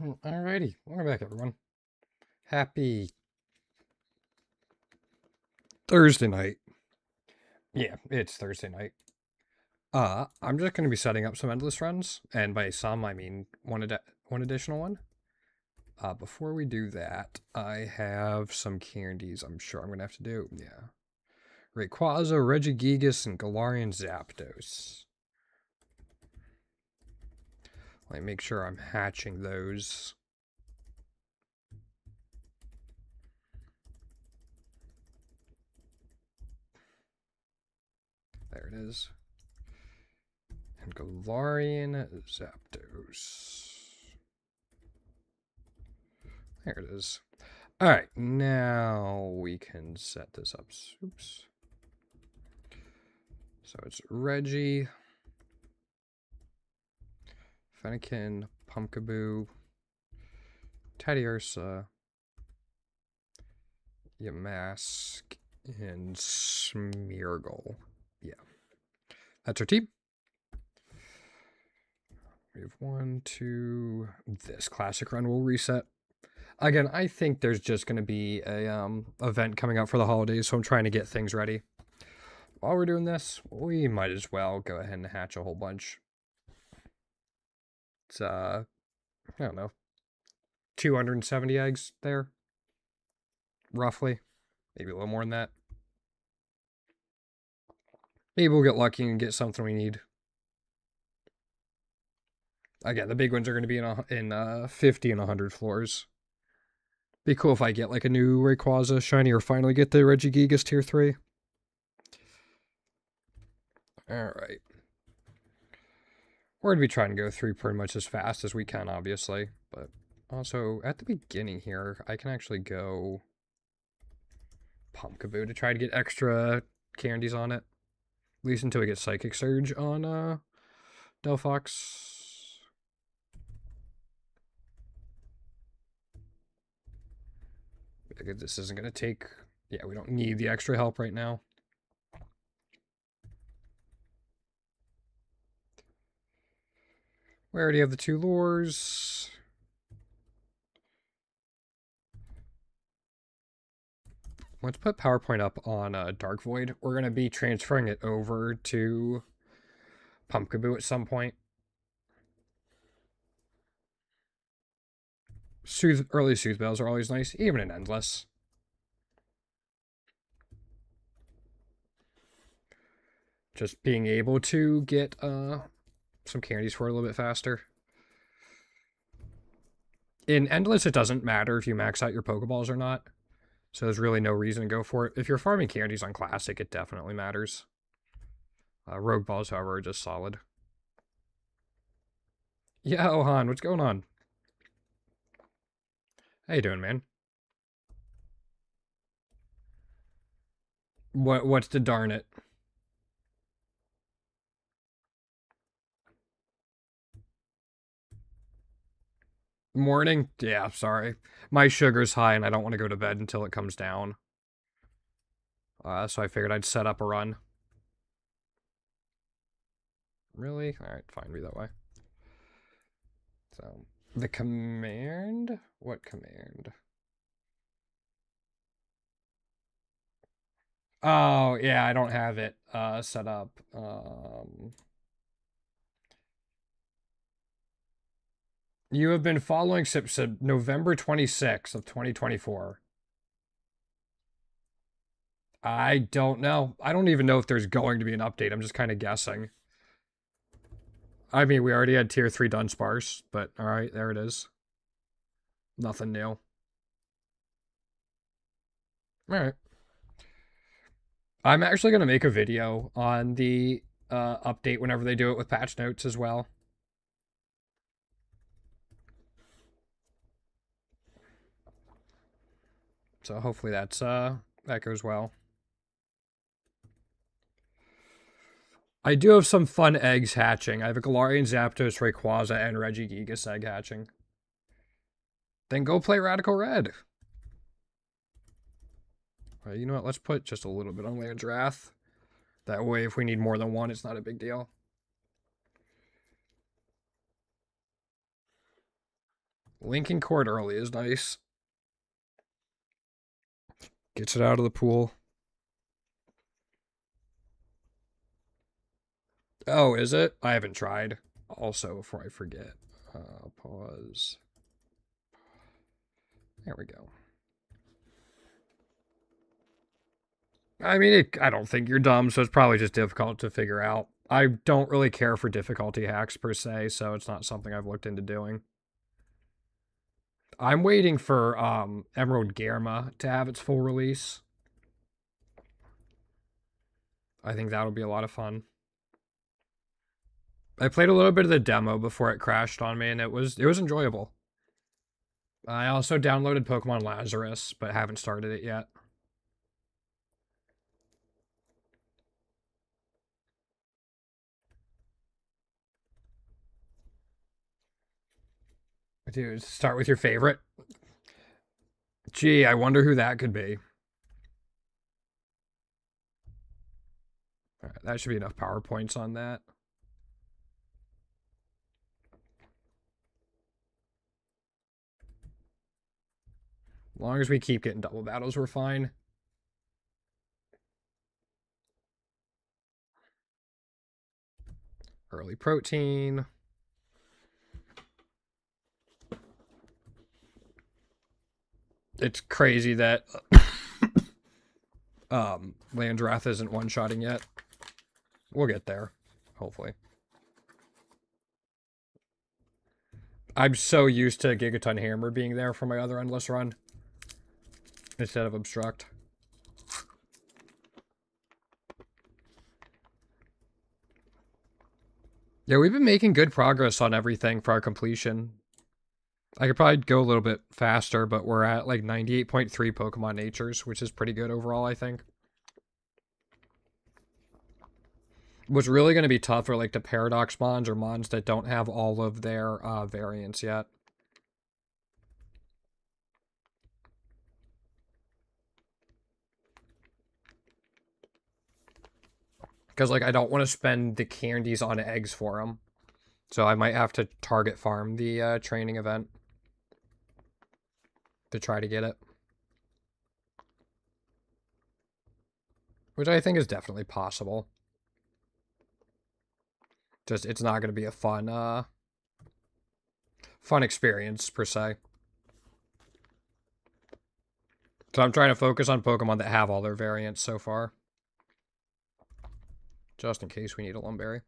Alrighty, welcome back, everyone. Happy Thursday night. Yeah, it's Thursday night. I'm just going to be setting up some endless runs, and by some, I mean one additional one. Before we do that, I have some candies I'm sure I'm going to have to do. Yeah. Rayquaza, Regigigas, and Galarian Zapdos. Let me make sure I'm hatching those. There it is. And Galarian Zapdos. There it is. Alright, now we can set this up. Oops. So it's Reggie, Fennekin, Pumpkaboo, Teddiursa, Yamask, and Smeargle. Yeah. That's our team. We have 1, 2. This classic run will reset. Again, I think there's just going to be a event coming up for the holidays, so I'm trying to get things ready. While we're doing this, we might as well go ahead and hatch a whole bunch. It's, I don't know, 270 eggs there. Roughly. Maybe a little more than that. Maybe we'll get lucky and get something we need. Again, the big ones are going to be in 50 and 100 floors. Be cool if I get like a new Rayquaza shiny or finally get the Regigigas tier 3. Alright. We're going to be trying to go through pretty much as fast as we can, obviously. But also, at the beginning here, I can actually go Pumpkaboo to try to get extra candies on it. At least until we get Psychic Surge on Delphox. This isn't going to take... Yeah, we don't need the extra help right now. We already have the 2 lures. Let's put PowerPoint up on Dark Void. We're going to be transferring it over to Pumpkaboo at some point. Early Soothe Bells are always nice, even in Endless. Just being able to get some candies for it a little bit faster. In Endless, it doesn't matter if you max out your Pokeballs or not. So there's really no reason to go for it. If you're farming candies on Classic, it definitely matters. Rogue Balls, however, are just solid. Yeah, Ohan, what's going on? How you doing, man? What's the darn it? Morning? Yeah, sorry. My sugar's high and I don't want to go to bed until it comes down. So I figured I'd set up a run. Really? Alright, fine, be that way. So, the command? What command? Oh, yeah, I don't have it set up. You have been following since November 26th of 2024. I don't know. I don't even know if there's going to be an update. I'm just kind of guessing. I mean, we already had tier 3 Dunsparce, but alright, there it is. Nothing new. Alright. I'm actually going to make a video on the update whenever they do it with patch notes as well. So hopefully that goes well. I do have some fun eggs hatching. I have a Galarian Zapdos, Rayquaza, and Regigigas egg hatching. Then go play Radical Red. Right, you know what? Let's put just a little bit on Land's Wrath. That way, if we need more than one, it's not a big deal. Linking cord early is nice. Gets it out of the pool. Oh, is it? I haven't tried. Also, before I forget, pause. There we go. I mean, I don't think you're dumb, so it's probably just difficult to figure out. I don't really care for difficulty hacks per se, so it's not something I've looked into doing. I'm waiting for Emerald Germa to have its full release. I think that'll be a lot of fun. I played a little bit of the demo before it crashed on me, and it was enjoyable. I also downloaded Pokemon Lazarus, but haven't started it yet. Dude, start with your favorite. Gee, I wonder who that could be. All right, that should be enough PowerPoints on that. As long as we keep getting double battles, we're fine. Early protein. It's crazy that Landroth isn't one-shotting yet. We'll get there, hopefully. I'm so used to Gigaton Hammer being there for my other Endless run instead of Obstruct. Yeah, we've been making good progress on everything for our completion. I could probably go a little bit faster, but we're at like 98.3 Pokemon Natures, which is pretty good overall, I think. What's really going to be tough are like the Paradox Mons or Mons that don't have all of their variants yet. Because like I don't want to spend the candies on eggs for them. So I might have to target farm the training event to try to get it. Which I think is definitely possible. Just, it's not going to be a fun experience, per se. So I'm trying to focus on Pokemon that have all their variants so far. Just in case we need a Lumberry.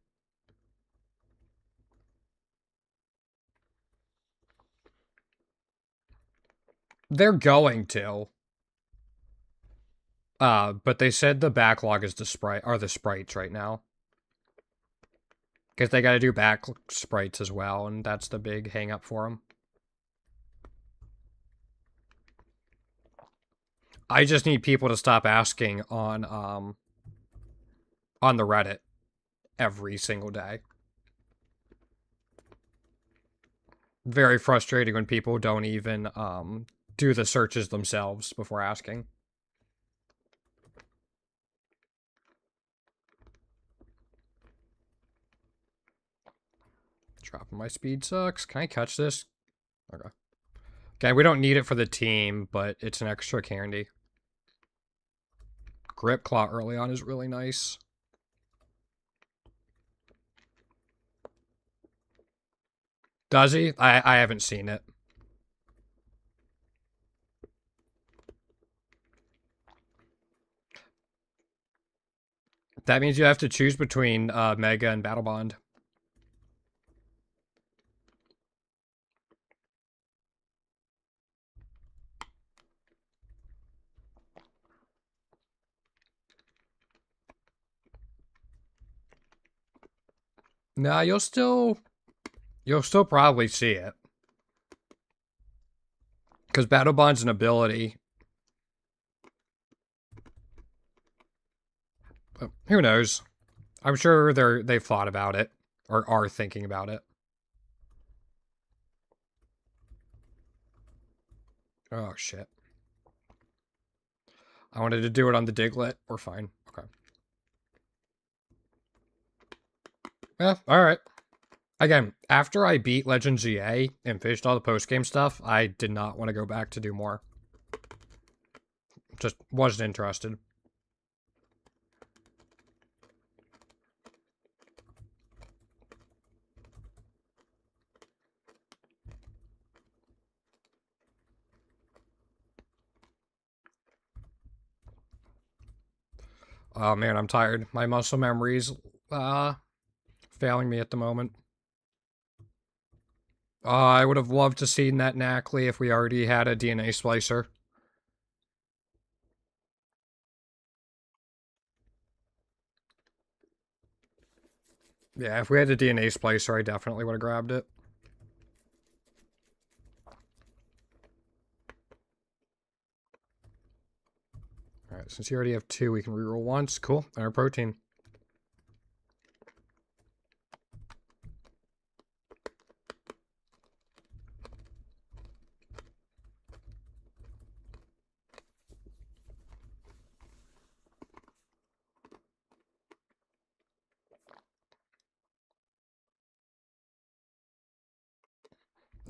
They're going to. But they said the backlog is the sprites right now. Because they gotta do back sprites as well, and that's the big hang up for them. I just need people to stop asking on the Reddit every single day. Very frustrating when people don't even do the searches themselves before asking. Dropping my speed sucks. Can I catch this? Okay. Okay, we don't need it for the team, but it's an extra candy. Grip Claw early on is really nice. Does he? I haven't seen it. That means you have to choose between Mega and Battle Bond. Nah, you'll still probably see it. Because Battle Bond's an ability. But who knows? I'm sure they've thought about it. Or are thinking about it. Oh, shit. I wanted to do it on the Diglett. We're fine. Okay. Yeah, alright. Again, after I beat Legend GA and finished all the post-game stuff, I did not want to go back to do more. Just wasn't interested. Oh man, I'm tired. My muscle memory's failing me at the moment. I would have loved to see that Knackley if we already had a DNA splicer. Yeah, if we had a DNA splicer, I definitely would have grabbed it. Alright, since you already have 2, we can reroll once. Cool. Our protein.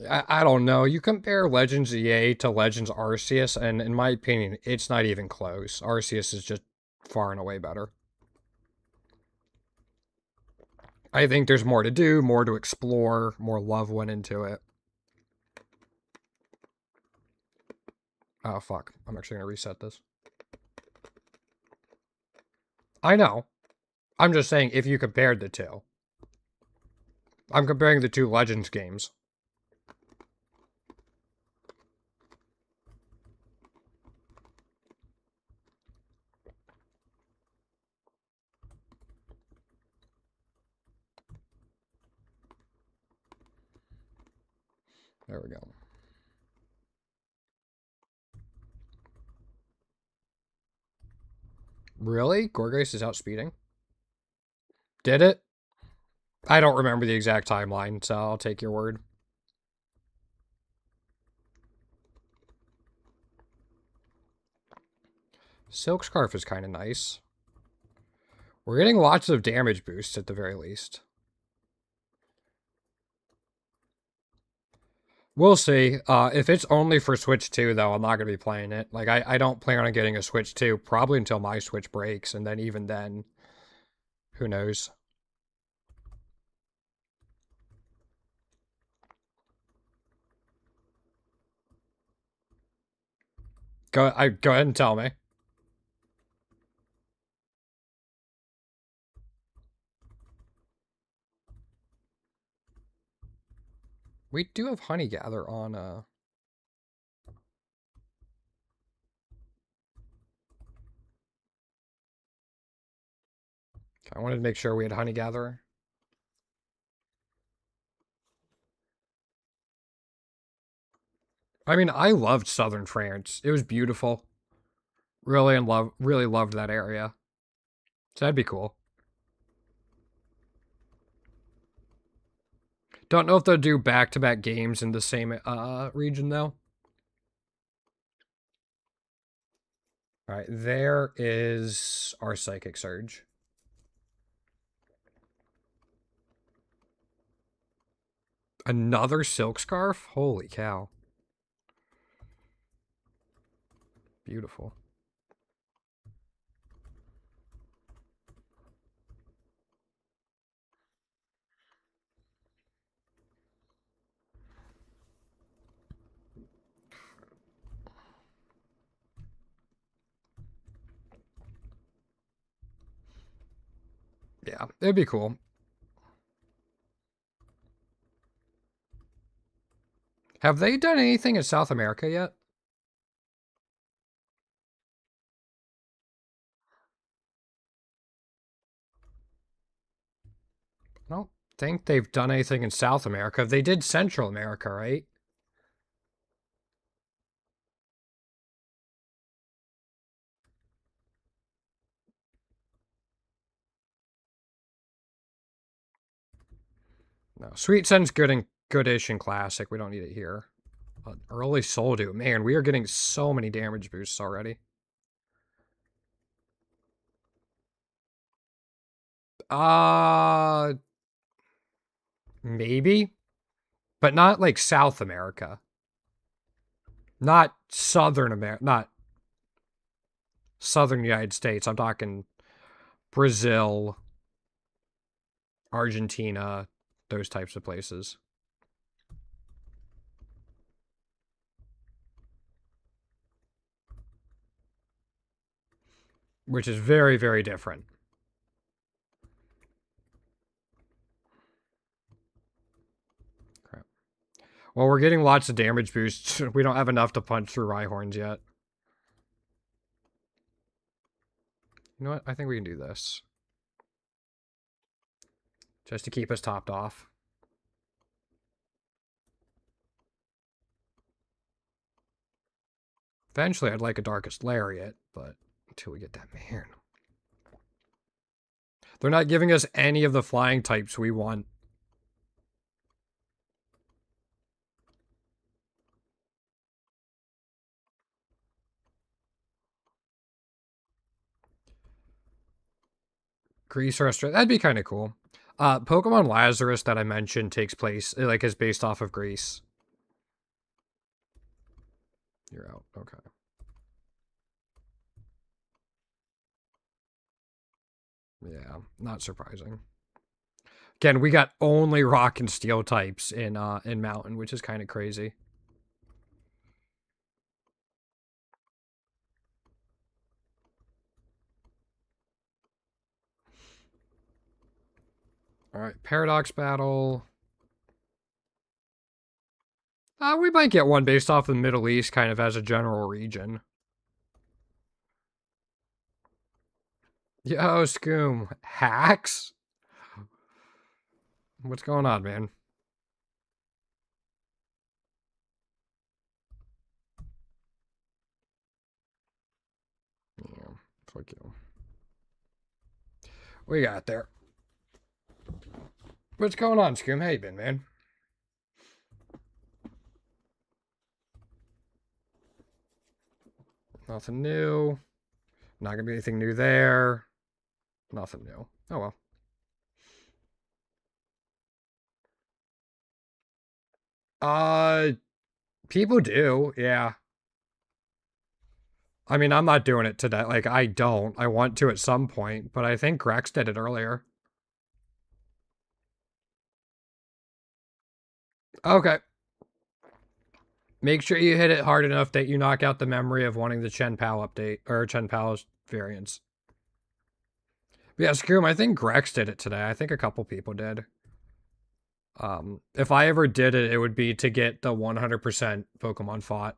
I don't know. You compare Legends EA to Legends Arceus, and in my opinion, it's not even close. Arceus is just far and away better. I think there's more to do, more to explore, more love went into it. Oh, fuck. I'm actually going to reset this. I know. I'm just saying if you compared the two. I'm comparing the two Legends games. There we go. Really? Gorgeous is outspeeding? Did it? I don't remember the exact timeline, so I'll take your word. Silk Scarf is kind of nice. We're getting lots of damage boosts at the very least. We'll see. If it's only for Switch 2, though, I'm not going to be playing it. Like, I don't plan on getting a Switch 2, probably until my Switch breaks, and then even then, who knows? Go ahead and tell me. We do have Honey Gather on, I wanted to make sure we had Honey Gatherer. I mean, I loved southern France. It was beautiful. Really loved that area. So that'd be cool. Don't know if they'll do back-to-back games in the same region, though. Alright, there is our Psychic Surge. Another Silk Scarf? Holy cow. Beautiful. Yeah, it'd be cool. Have they done anything in South America yet? I don't think they've done anything in South America. They did Central America, right? No, Sweet Sen's good and goodish and classic. We don't need it here. But early Soldew. Man, we are getting so many damage boosts already. Uh, Maybe, but not like South America. Not Southern America. Not Southern United States. I'm talking Brazil, Argentina, those types of places. Which is very, very different. Crap. Well, we're getting lots of damage boosts. We don't have enough to punch through Rhyhorns yet. You know what? I think we can do this. Just to keep us topped off. Eventually, I'd like a Darkest Lariat, but until we get that man. They're not giving us any of the flying types we want. Grease or Australia. That'd be kind of cool. Pokemon Lazarus that I mentioned takes place, like, is based off of Greece. You're out. Okay. Yeah, not surprising. Again, we got only rock and steel types in Mountain, which is kind of crazy. All right, Paradox Battle. We might get one based off the Middle East, kind of as a general region. Yo, Scoom. Hacks? What's going on, man? Yeah, fuck you. We got there. What's going on, Scoom? How you been, man? Nothing new. Not gonna be anything new there. Nothing new. Oh well. Uh, people do, yeah. I mean, I'm not doing it today. Like, I don't. I want to at some point, but I think Grex did it earlier. Okay. Make sure you hit it hard enough that you knock out the memory of wanting the Chen Pao update, or Chen Pao's variants. But yeah, screw him. I think Grex did it today. I think a couple people did. If I ever did it, it would be to get the 100% Pokemon fought.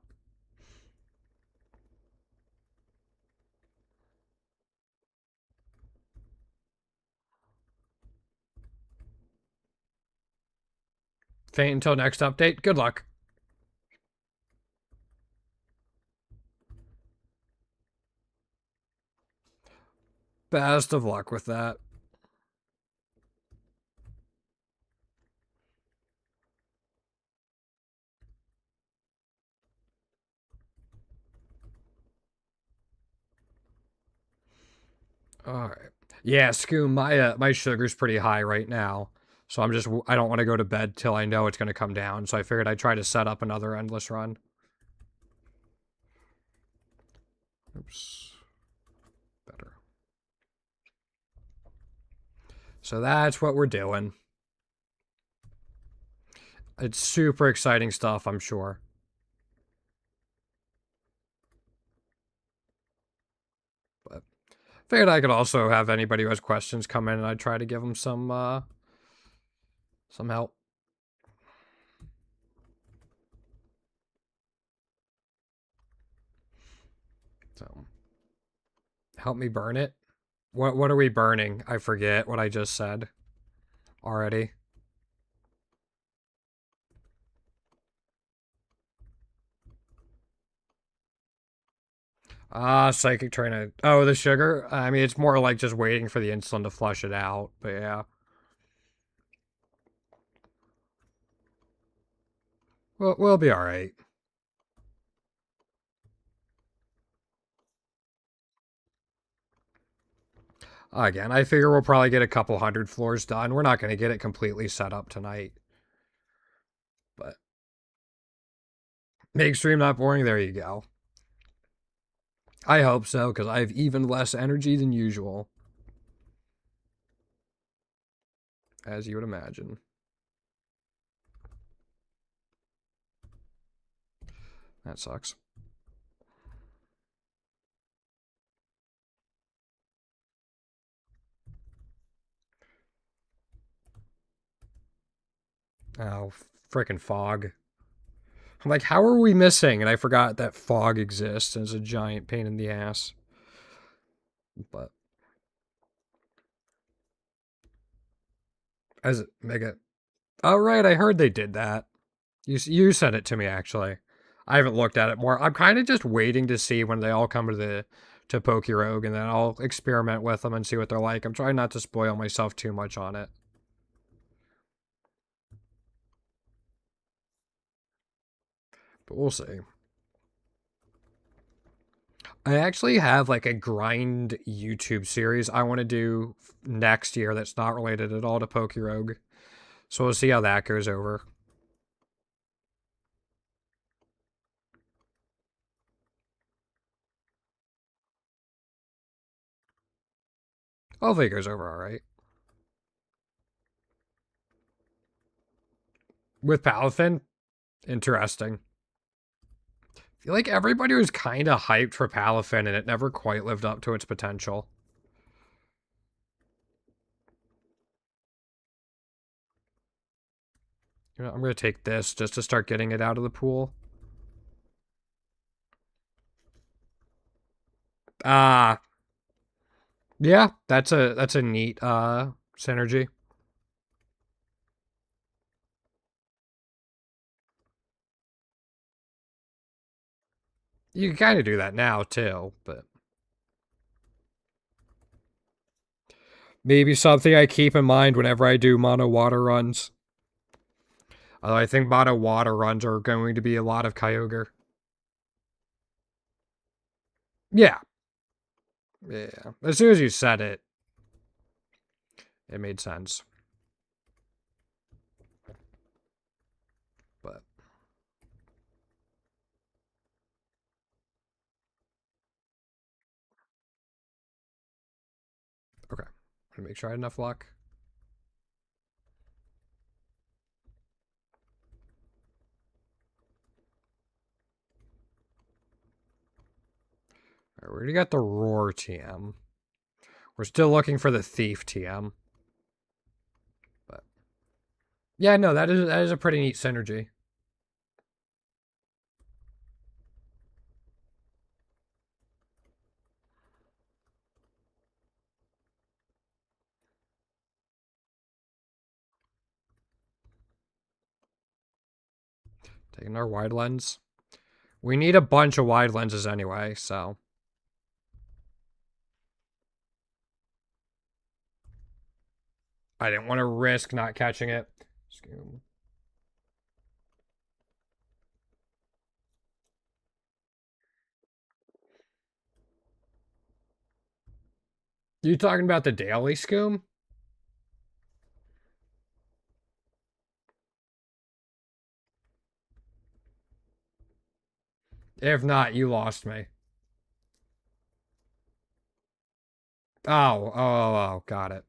Faint until next update. Good luck. Best of luck with that. All right. Yeah, Scoom, my sugar's pretty high right now. So I don't want to go to bed till I know it's going to come down. So I figured I'd try to set up another endless run. Oops. Better. So that's what we're doing. It's super exciting stuff, I'm sure. But figured I could also have anybody who has questions come in and I'd try to give them some help. So help me burn it. What are we burning? I forget what I just said already. Psychic trying to... Oh, the sugar? I mean, it's more like just waiting for the insulin to flush it out, but yeah. We'll be alright. Again, I figure we'll probably get a couple hundred floors done. We're not going to get it completely set up tonight. But make stream not boring. There you go. I hope so, because I have even less energy than usual. As you would imagine. That sucks. Oh, frickin' fog. I'm like, how are we missing? And I forgot that fog exists and it's a giant pain in the ass. But as mega. Oh right, I heard they did that. You sent it to me actually. I haven't looked at it more. I'm kind of just waiting to see when they all come to Pokerogue, and then I'll experiment with them and see what they're like. I'm trying not to spoil myself too much on it. But we'll see. I actually have like a grind YouTube series I want to do next year that's not related at all to Pokerogue. So we'll see how that goes over. Hopefully it goes over alright. With Palafin? Interesting. I feel like everybody was kind of hyped for Palafin and it never quite lived up to its potential. You know, I'm going to take this just to start getting it out of the pool. Yeah, that's a neat synergy. You can kind of do that now too, but maybe something I keep in mind whenever I do mono water runs. Although I think mono water runs are going to be a lot of Kyogre. Yeah. Yeah. As soon as you said it, it made sense. But okay. I'm gonna make sure I had enough luck. Alright, we already got the Roar TM. We're still looking for the Thief TM. But yeah, no, that is a pretty neat synergy. Taking our wide lens. We need a bunch of wide lenses anyway, so. I didn't want to risk not catching it. Scoom. You talking about the daily Scoom? If not, you lost me. Oh, got it.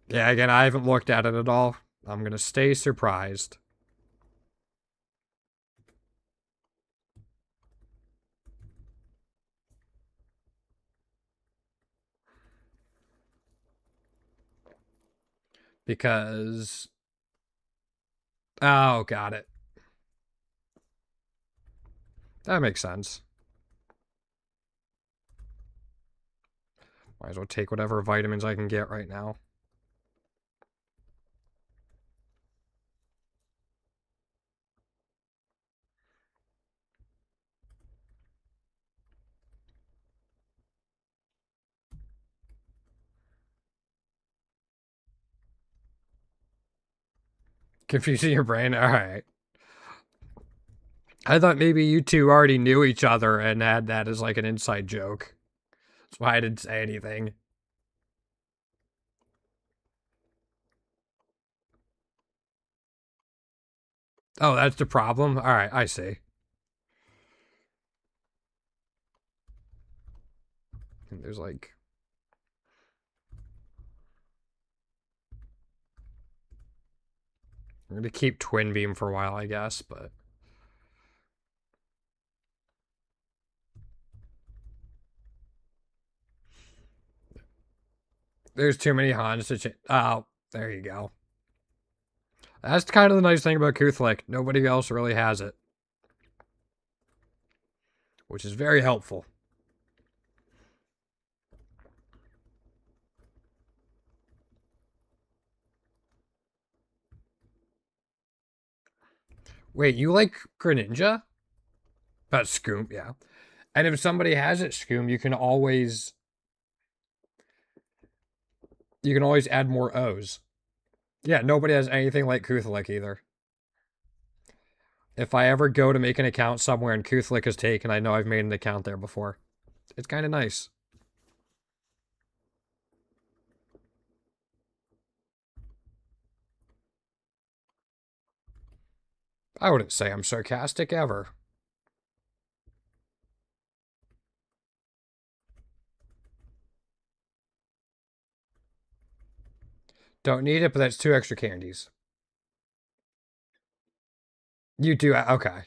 Yeah, again, I haven't looked at it at all. I'm gonna stay surprised. Because... Oh, got it. That makes sense. Might as well take whatever vitamins I can get right now. Confusing your brain? Alright. I thought maybe you two already knew each other and had that as like an inside joke. That's why I didn't say anything. Oh, that's the problem? Alright, I see. And there's like... I'm gonna keep Twin Beam for a while, I guess, but... There's too many Hans to change. Oh, there you go. That's kind of the nice thing about Kuthlik. Nobody else really has it. Which is very helpful. Wait, you like Greninja? That's Scoom, yeah. And if somebody has it, Scoom, you can always add more O's. Yeah, nobody has anything like Kuthlik either. If I ever go to make an account somewhere and Kuthlik is taken, I know I've made an account there before. It's kind of nice. I wouldn't say I'm sarcastic ever. Don't need it, but that's 2 extra candies. You do, okay.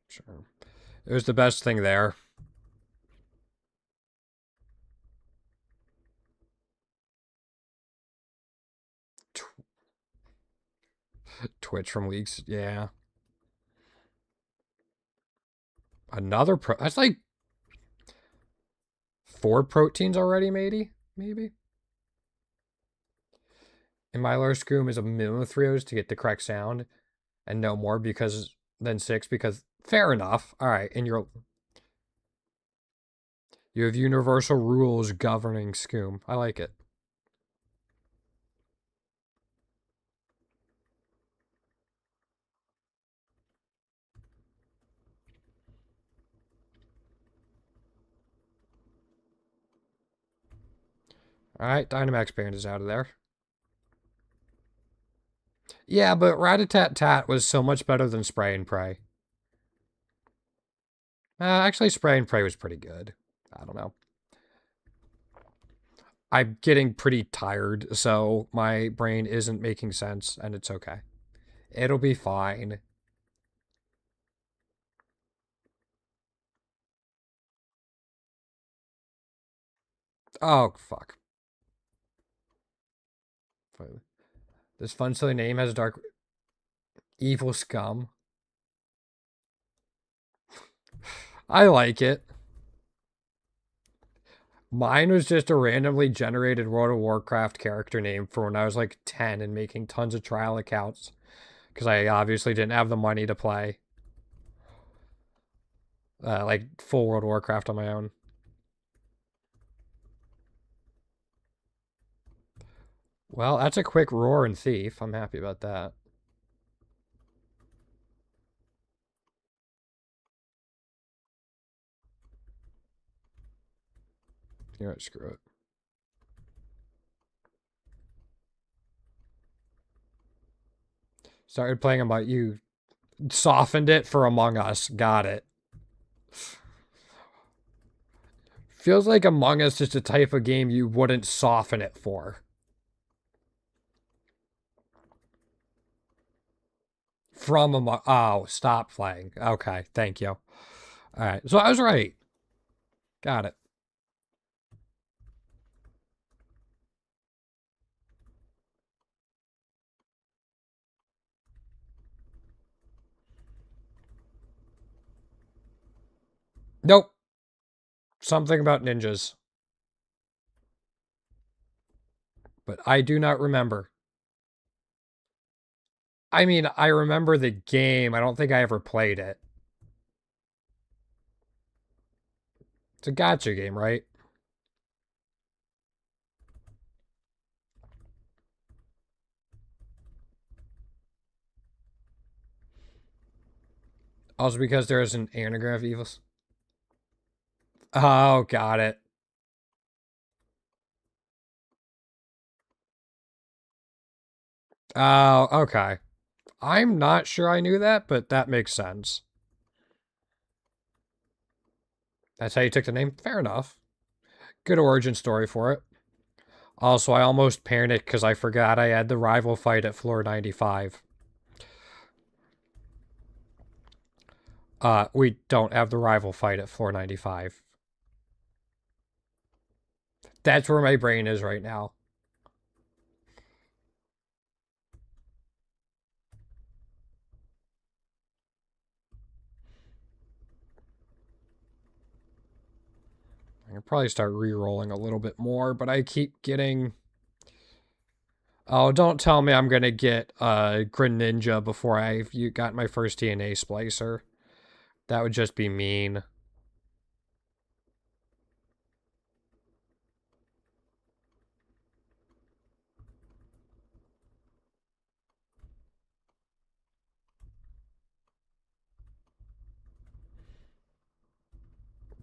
Sure. It was the best thing there. Twitch from leaks, yeah. Another pro. That's like 4 proteins already, maybe? Maybe? And my large Scoom is a minimum of 3 O's to get the correct sound, and no more because than 6 because fair enough. All right, and you have universal rules governing Scoom. I like it. All right, Dynamax Band is out of there. Yeah, but Rat-a-tat-tat was so much better than Spray and Pray. Actually, Spray and Pray was pretty good. I don't know. I'm getting pretty tired, so my brain isn't making sense, and it's okay. It'll be fine. Oh, fuck. This fun, silly name has a dark... Evil scum. I like it. Mine was just a randomly generated World of Warcraft character name for when I was like 10 and making tons of trial accounts. Because I obviously didn't have the money to play like full World of Warcraft on my own. Well, that's a quick roar and thief. I'm happy about that. You know what, screw it. Started playing about you. Softened it for Among Us. Got it. Feels like Among Us is the type of game you wouldn't soften it for. From Among... Oh, stop playing. Okay, thank you. Alright, so I was right. Got it. Nope. Something about ninjas. But I do not remember. I mean, I remember the game. I don't think I ever played it. It's a gacha game, right? Also because there's an anagram of evils. Oh, got it. Oh, okay. I'm not sure I knew that, but that makes sense. That's how you took the name? Fair enough. Good origin story for it. Also, I almost panicked because I forgot I had the rival fight at floor 95. We don't have the rival fight at floor 95. That's where my brain is right now. I can probably start re-rolling a little bit more, but I keep getting... Oh, don't tell me I'm gonna get Greninja before I've got my first DNA splicer. That would just be mean.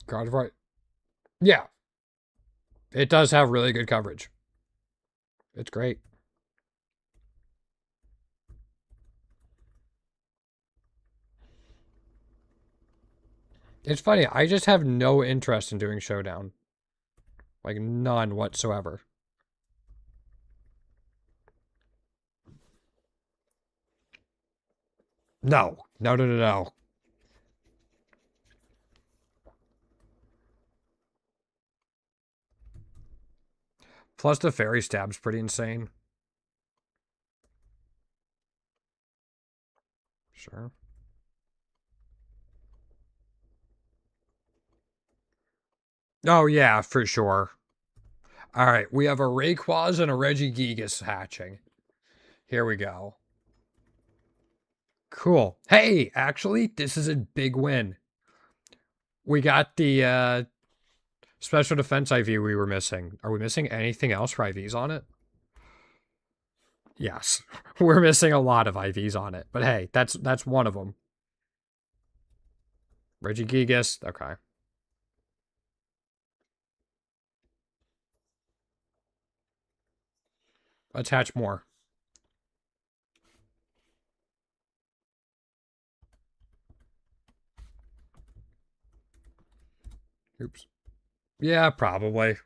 God, right. Yeah, it does have really good coverage. It's great. It's funny, I just have no interest in doing Showdown. Like, none whatsoever. No. No, no, no, no. Plus, the fairy stab's pretty insane. Sure. Oh, yeah, for sure. All right, we have a Rayquaza and a Regigigas hatching. Here we go. Cool. Hey, actually, this is a big win. We got the special defense IV we were missing. Are we missing anything else for IVs on it? Yes. We're missing a lot of IVs on it. But hey, that's one of them. Regigigas. Okay. Let's hatch more. Oops. Yeah, probably.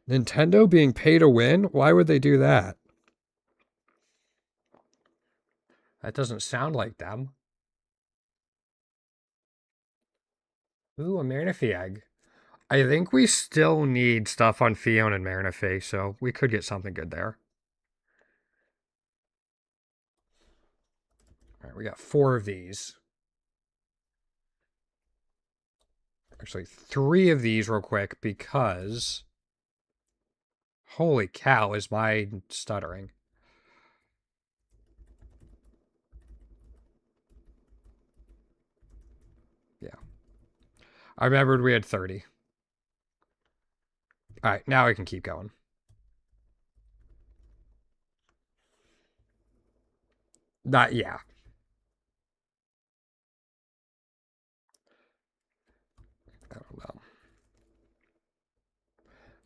Nintendo being pay to win? Why would they do that? That doesn't sound like them. Ooh, a Manaphy egg. I think we still need stuff on Fiona and Manaphy, so we could get something good there. All right, we got 4 of these. Actually, 3 of these real quick because... Holy cow, is my stuttering. Yeah. I remembered we had 30. All right, now I can keep going. Not, yeah. I don't know.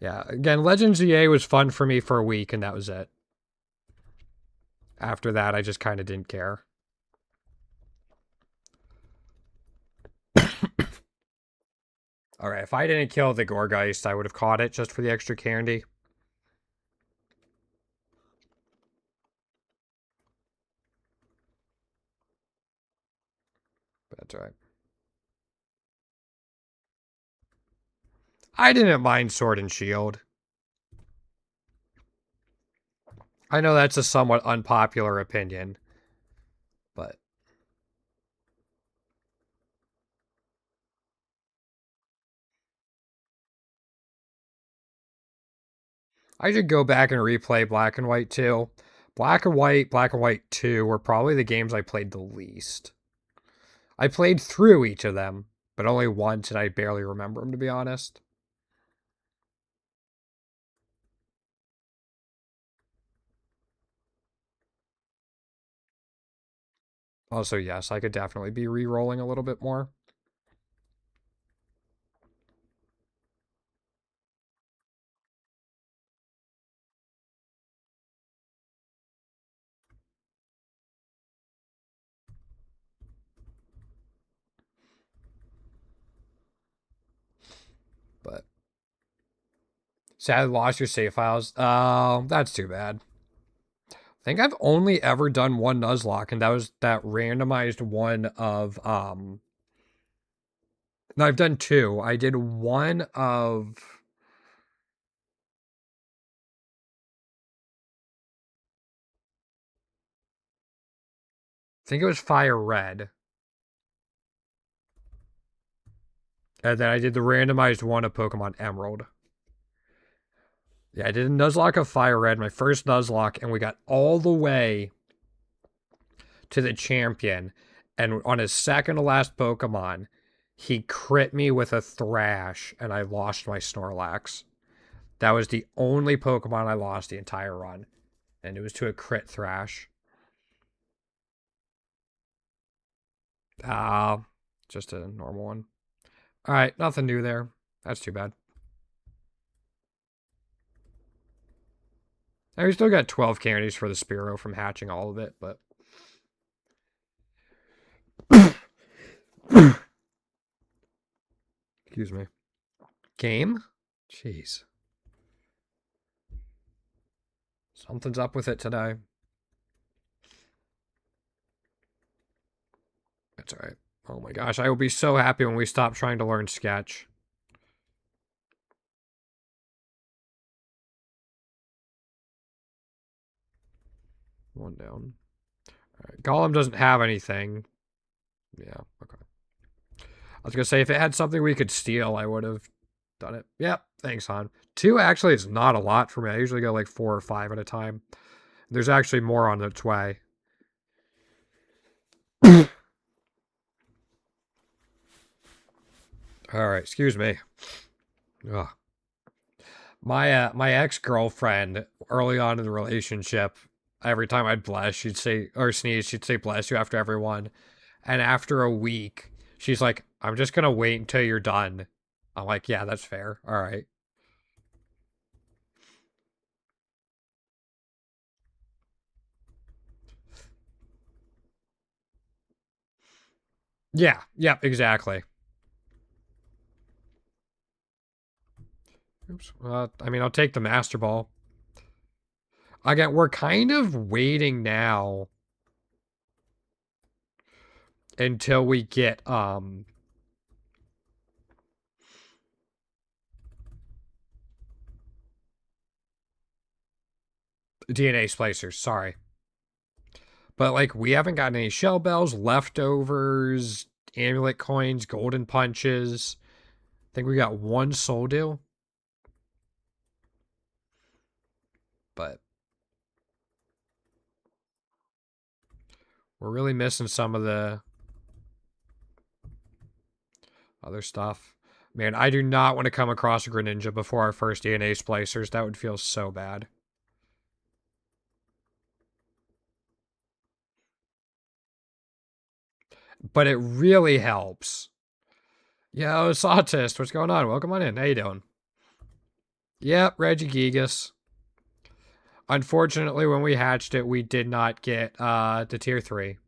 Yeah, again, Legends EA was fun for me for a week, and that was it. After that, I just kind of didn't care. All right, if I didn't kill the Gorgeist, I would have caught it just for the extra candy. But that's all right. I didn't mind Sword and Shield. I know that's a somewhat unpopular opinion, but I should go back and replay Black and White 2. Black and White 2 were probably the games I played the least. I played through each of them, but only once, and I barely remember them, to be honest. Also, yes, I could definitely be re-rolling a little bit more. Sadly lost your save files. Oh, that's too bad. I think I've only ever done one Nuzlocke, and that was that randomized one of No, I've done two. I did one of I think it was Fire Red. And then I did the randomized one of Pokemon Emerald. Yeah, I did a Nuzlocke of Fire Red, my first Nuzlocke, and we got all the way to the champion. And on his second to last Pokemon, he crit me with a Thrash, and I lost my Snorlax. That was the only Pokemon I lost the entire run. And it was to a crit Thrash. Just a normal one. Alright, nothing new there. That's too bad. And we still got 12 candies for the Spearow from hatching all of it, but... Excuse me. Game? Jeez. Something's up with it today. That's alright. Oh my gosh, I will be so happy when we stop trying to learn Sketch. One down. Alright, Golem doesn't have anything. Yeah, okay. I was gonna say, if it had something we could steal, I would have done it. Yep, thanks, Han. 2 actually is not a lot for me. I usually go like 4 or 5 at a time. There's actually more on its way. Alright, excuse me. Ugh. My ex-girlfriend, early on in the relationship, every time I'd bless, she'd say, or sneeze, she'd say bless you after everyone. And after a week, she's like, I'm just gonna wait until you're done. I'm like, yeah, that's fair. All right. Yeah, yep, exactly. Oops. I mean, I'll take the Master Ball. Again, we're kind of waiting now until we get, DNA splicers, sorry. But, like, we haven't gotten any shell bells, leftovers, amulet coins, golden punches. I think we got one soul deal. But we're really missing some of the other stuff. Man, I do not want to come across a Greninja before our first DNA splicers. That would feel so bad. But it really helps. Yo, Sawtist, what's going on? Welcome on in. How you doing? Yep, Regigigas. Unfortunately, when we hatched it, we did not get to tier 3.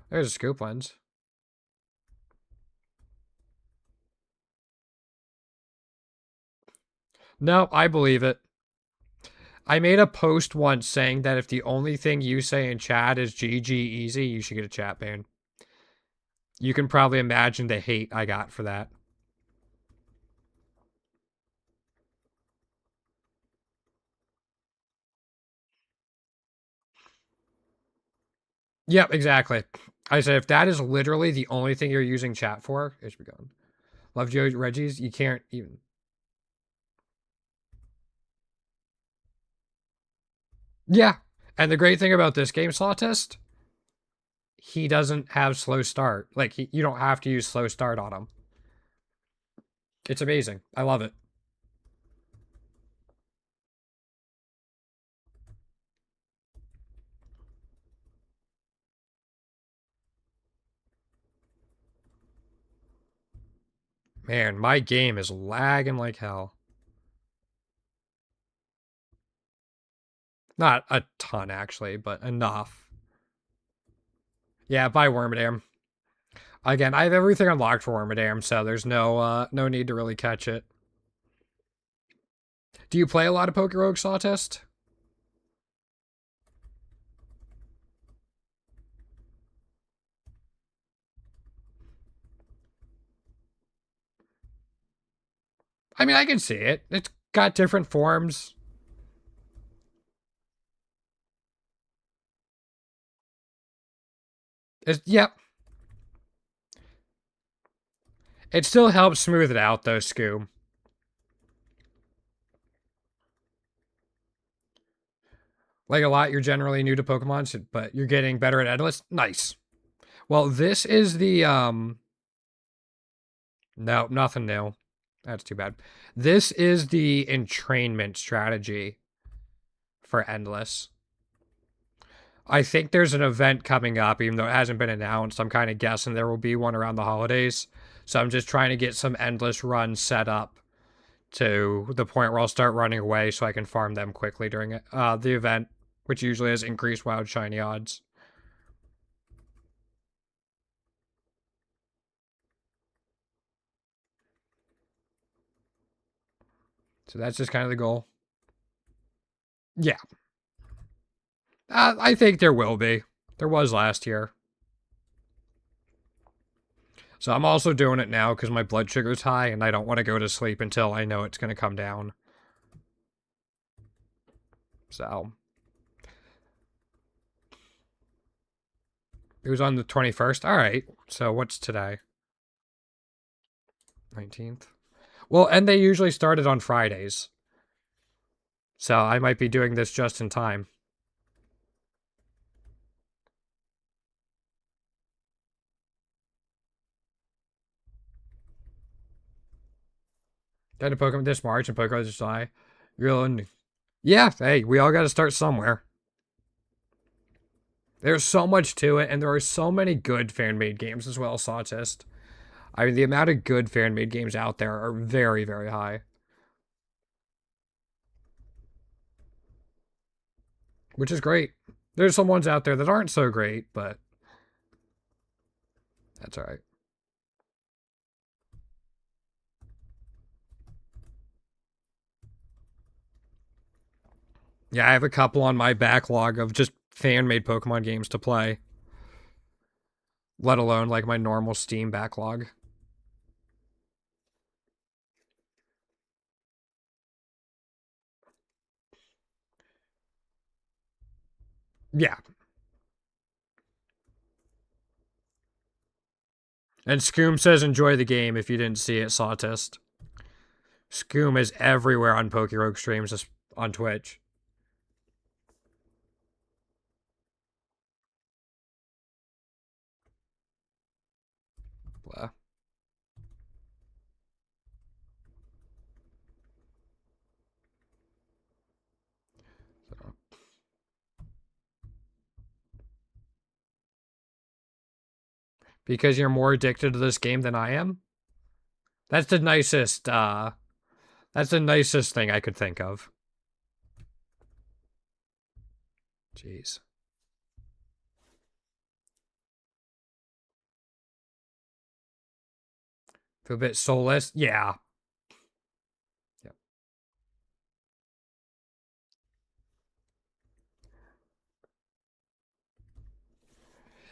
There's a scoop lens. No, I believe it. I made a post once saying that if the only thing you say in chat is GG easy, you should get a chat ban. You can probably imagine the hate I got for that. Yep, exactly. I said, if that is literally the only thing you're using chat for, it should be gone. Love Joe Reggie's, you can't even. Yeah. And the great thing about this game, Sawtest, he doesn't have slow start. Like, you don't have to use slow start on him. It's amazing. I love it. Man, my game is lagging like hell. Not a ton, actually, but enough. Yeah, buy Wormadam. Again, I have everything unlocked for Wormadam, so there's no need to really catch it. Do you play a lot of Pokerogue Sawtest? I mean, I can see it. It's got different forms. Yep. It still helps smooth it out, though, Scoob. Like a lot, you're generally new to Pokemon, but you're getting better at Endless. Nice. Well, this is the, No, nothing new. That's too bad. This is the entrainment strategy for Endless. I think there's an event coming up, even though it hasn't been announced. I'm kind of guessing there will be one around the holidays. So I'm just trying to get some Endless runs set up to the point where I'll start running away so I can farm them quickly during the event, which usually has increased wild shiny odds. So that's just kind of the goal. Yeah. I think there will be. There was last year. So I'm also doing it now because my blood sugar's high and I don't want to go to sleep until I know it's going to come down. So. It was on the 21st. All right. So what's today? 19th. Well, and they usually started on Fridays. So I might be doing this just in time. Got a Pokemon this March and Pokemon this July. Yeah, hey, we all got to start somewhere. There's so much to it, and there are so many good fan-made games as well, Sawtest. I mean, the amount of good fan-made games out there are very, very high. Which is great. There's some ones out there that aren't so great, but that's alright. Yeah, I have a couple on my backlog of just fan-made Pokemon games to play. Let alone, like, my normal Steam backlog. Yeah. And Scoom says enjoy the game if you didn't see it, Sawtest. Scoom is everywhere on Pokerogue streams on Twitch. Blah. Because you're more addicted to this game than I am? That's the nicest thing I could think of. Jeez. Feel a bit soulless? Yeah. Yep.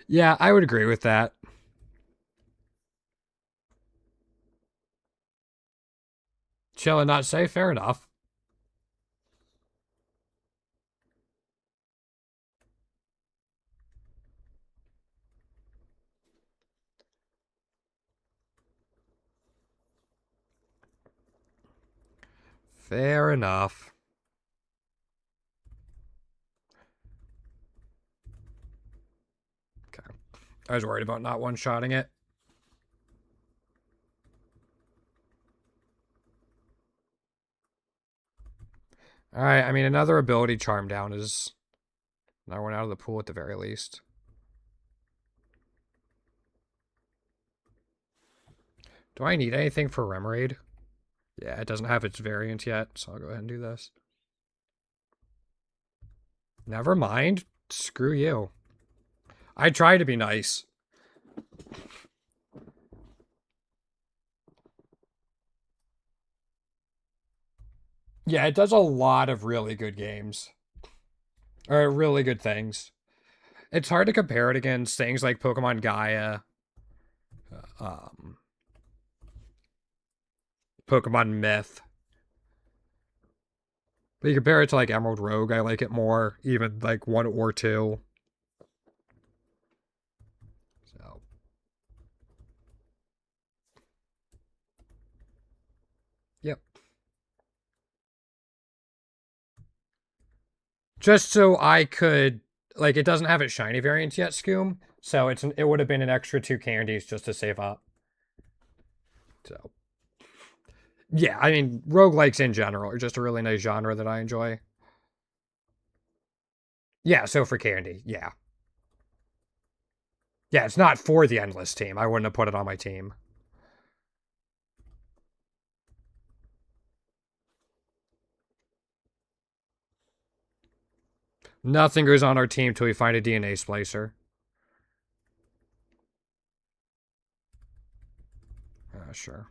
Yeah, I would agree with that. Chill and not safe? Fair enough. Fair enough. Okay. I was worried about not one-shotting it. Alright, I mean, another ability charm down is another one out of the pool at the very least. Do I need anything for Remoraid? Yeah, it doesn't have its variant yet, so I'll go ahead and do this. Never mind. Screw you. I try to be nice. Yeah, it does a lot of really good games. Or really good things. It's hard to compare it against things like Pokemon Gaia, um, Pokemon Myth. But you compare it to like Emerald Rogue, I like it more, even like 1 or 2. So, yep. Just so I could, like, it doesn't have its shiny variants yet, Scoom. So it would have been an extra 2 candies just to save up. So, yeah, I mean, roguelikes in general are just a really nice genre that I enjoy. Yeah, so for candy, yeah. Yeah, it's not for the Endless team. I wouldn't have put it on my team. Nothing goes on our team till we find a DNA splicer. Sure.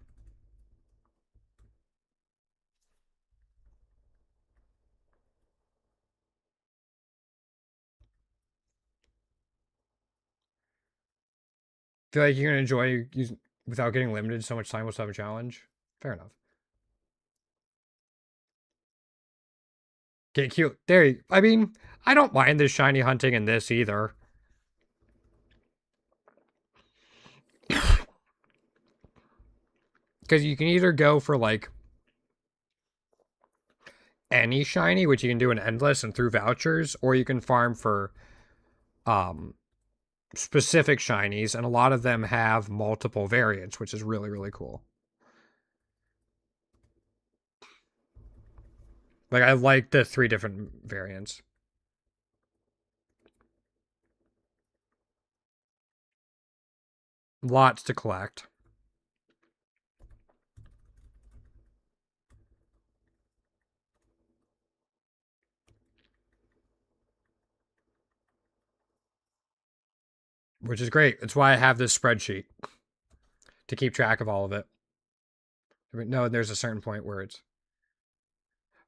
Feel like you can enjoy using without getting limited so much time with a challenge. Fair enough. Get cute. I mean, I don't mind the shiny hunting in this either. Because you can either go for like any shiny, which you can do in endless and through vouchers, or you can farm for um specific shinies, and a lot of them have multiple variants, which is really, really cool. Like I like the 3 different variants. Lots to collect. Which is great. That's why I have this spreadsheet to keep track of all of it. I mean, no, there's a certain point where it's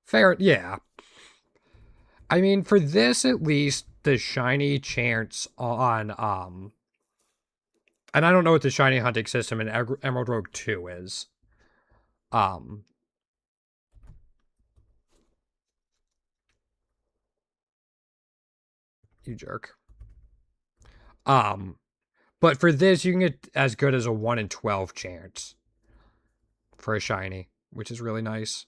fair. Yeah. I mean, for this at least, the shiny chance on and I don't know what the shiny hunting system in Emerald Rogue 2 is. Um you jerk. Um but for this you can get as good as a 1 in 12 chance for a shiny, which is really nice.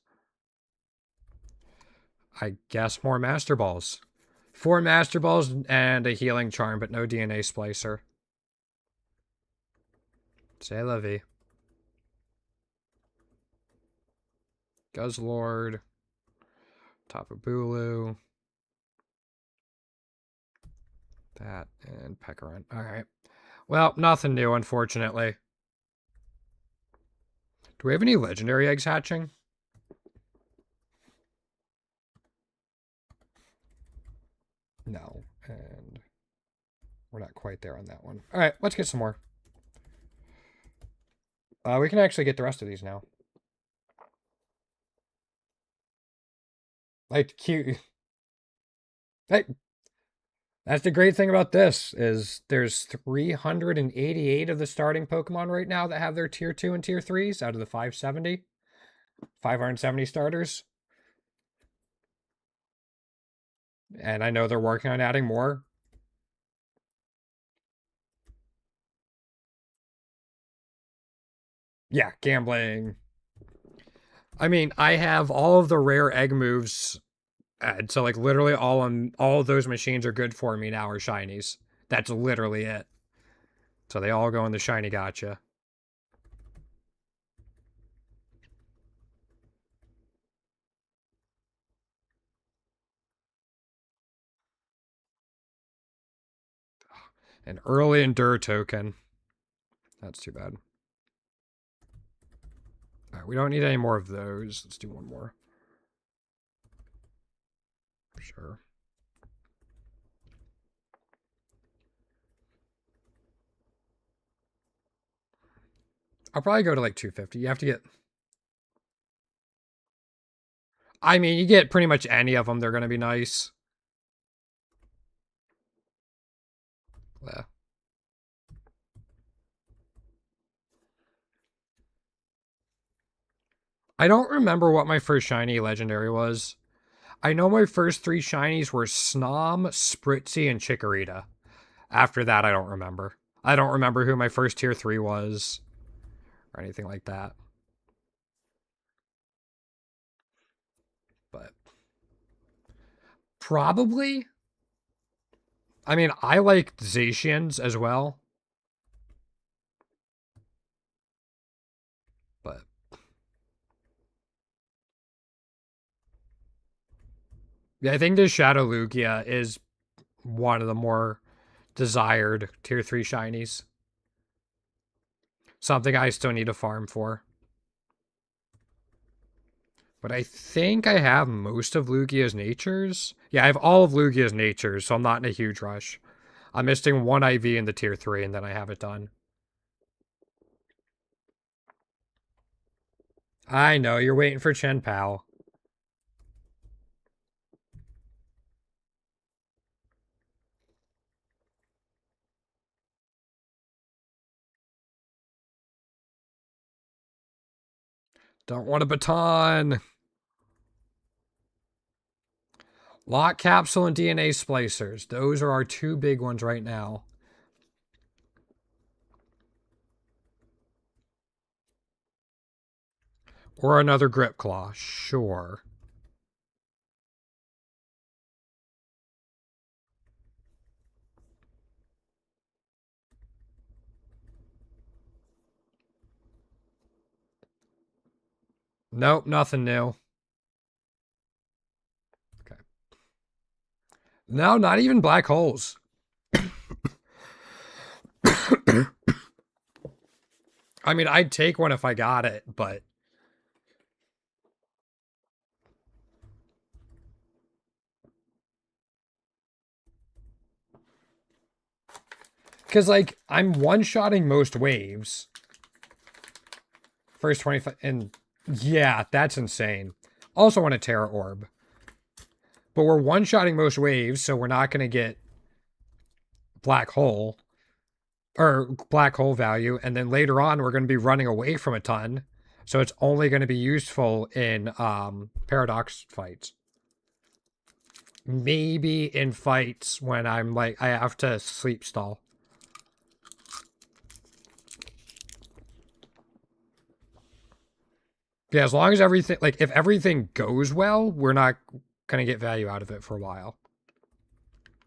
I guess more Master Balls. 4 Master Balls and a healing charm, but no DNA splicer. Say la vie. Guzzlord. Tapu Bulu. That and Pekarunt. Alright. Well, nothing new, unfortunately. Do we have any legendary eggs hatching? No. And we're not quite there on that one. Alright, let's get some more. We can actually get the rest of these now. Like, cute. Hey, that's the great thing about this is there's 388 of the starting Pokemon right now that have their tier 2 and tier 3s out of the 570 starters. And I know they're working on adding more. Yeah, gambling. I mean, I have all of the rare egg moves, and so like literally all of those machines are good for me now are shinies. That's literally it. So they all go in the shiny gotcha. An early endure token. That's too bad. All right, we don't need any more of those. Let's do one more. Sure. I'll probably go to like 250. You have to get. I mean, you get pretty much any of them, they're going to be nice. Yeah. I don't remember what my first shiny legendary was. I know my first three shinies were Snom, Spritzy, and Chikorita. After that, I don't remember. I don't remember who my first tier 3 was or anything like that. But probably. I mean, I like Zacians as well. But yeah, I think the Shadow Lugia is one of the more desired tier 3 shinies. Something I still need to farm for. But I think I have most of Lugia's natures. Yeah, I have all of Lugia's natures, so I'm not in a huge rush. I'm missing one IV in the tier 3, and then I have it done. I know, you're waiting for Chen Pao. Don't want a baton. Lock capsule and DNA splicers. Those are our two big ones right now. Or another grip claw. Sure. Nope, nothing new. Okay. No, not even black holes. I mean, I'd take one if I got it, but because like I'm one-shotting most waves. First 25 and yeah, that's insane. Also want a Terra Orb. But we're one-shotting most waves, so we're not going to get black hole or black hole value, and then later on we're going to be running away from a ton. So it's only going to be useful in paradox fights. Maybe in fights when I'm like I have to sleep stall. Yeah, as long as everything, like, if everything goes well, we're not going to get value out of it for a while.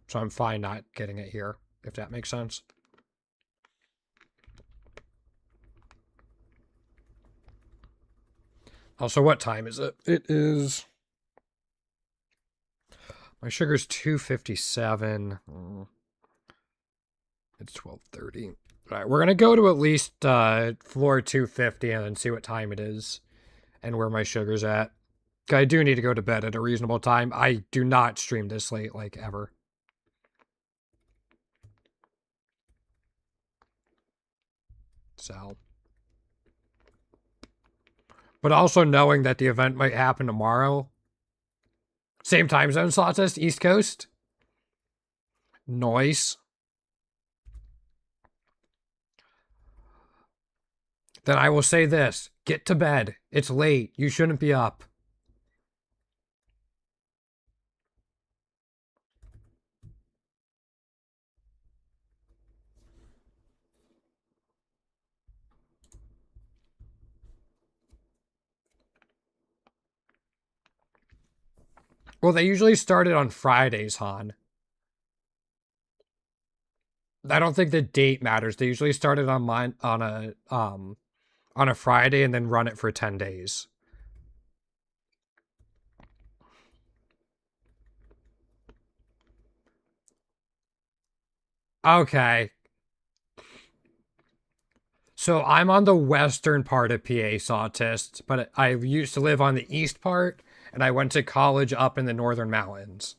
So I'm fine not getting it here, if that makes sense. Also, what time is it? It is... My sugar's 257. It's 12:30. All right, we're going to go to at least floor 250 and then see what time it is and where my sugar's at. I do need to go to bed at a reasonable time. I do not stream this late, like, ever. So. But also knowing that the event might happen tomorrow. Same time zone slot as East Coast. Noise. Then I will say this. Get to bed. It's late. You shouldn't be up. Well, they usually started on Fridays, Han. I don't think the date matters. They usually started on a Friday and then run it for 10 days. Okay. So I'm on the western part of PA Sawtist, but I used to live on the east part, and I went to college up in the northern mountains.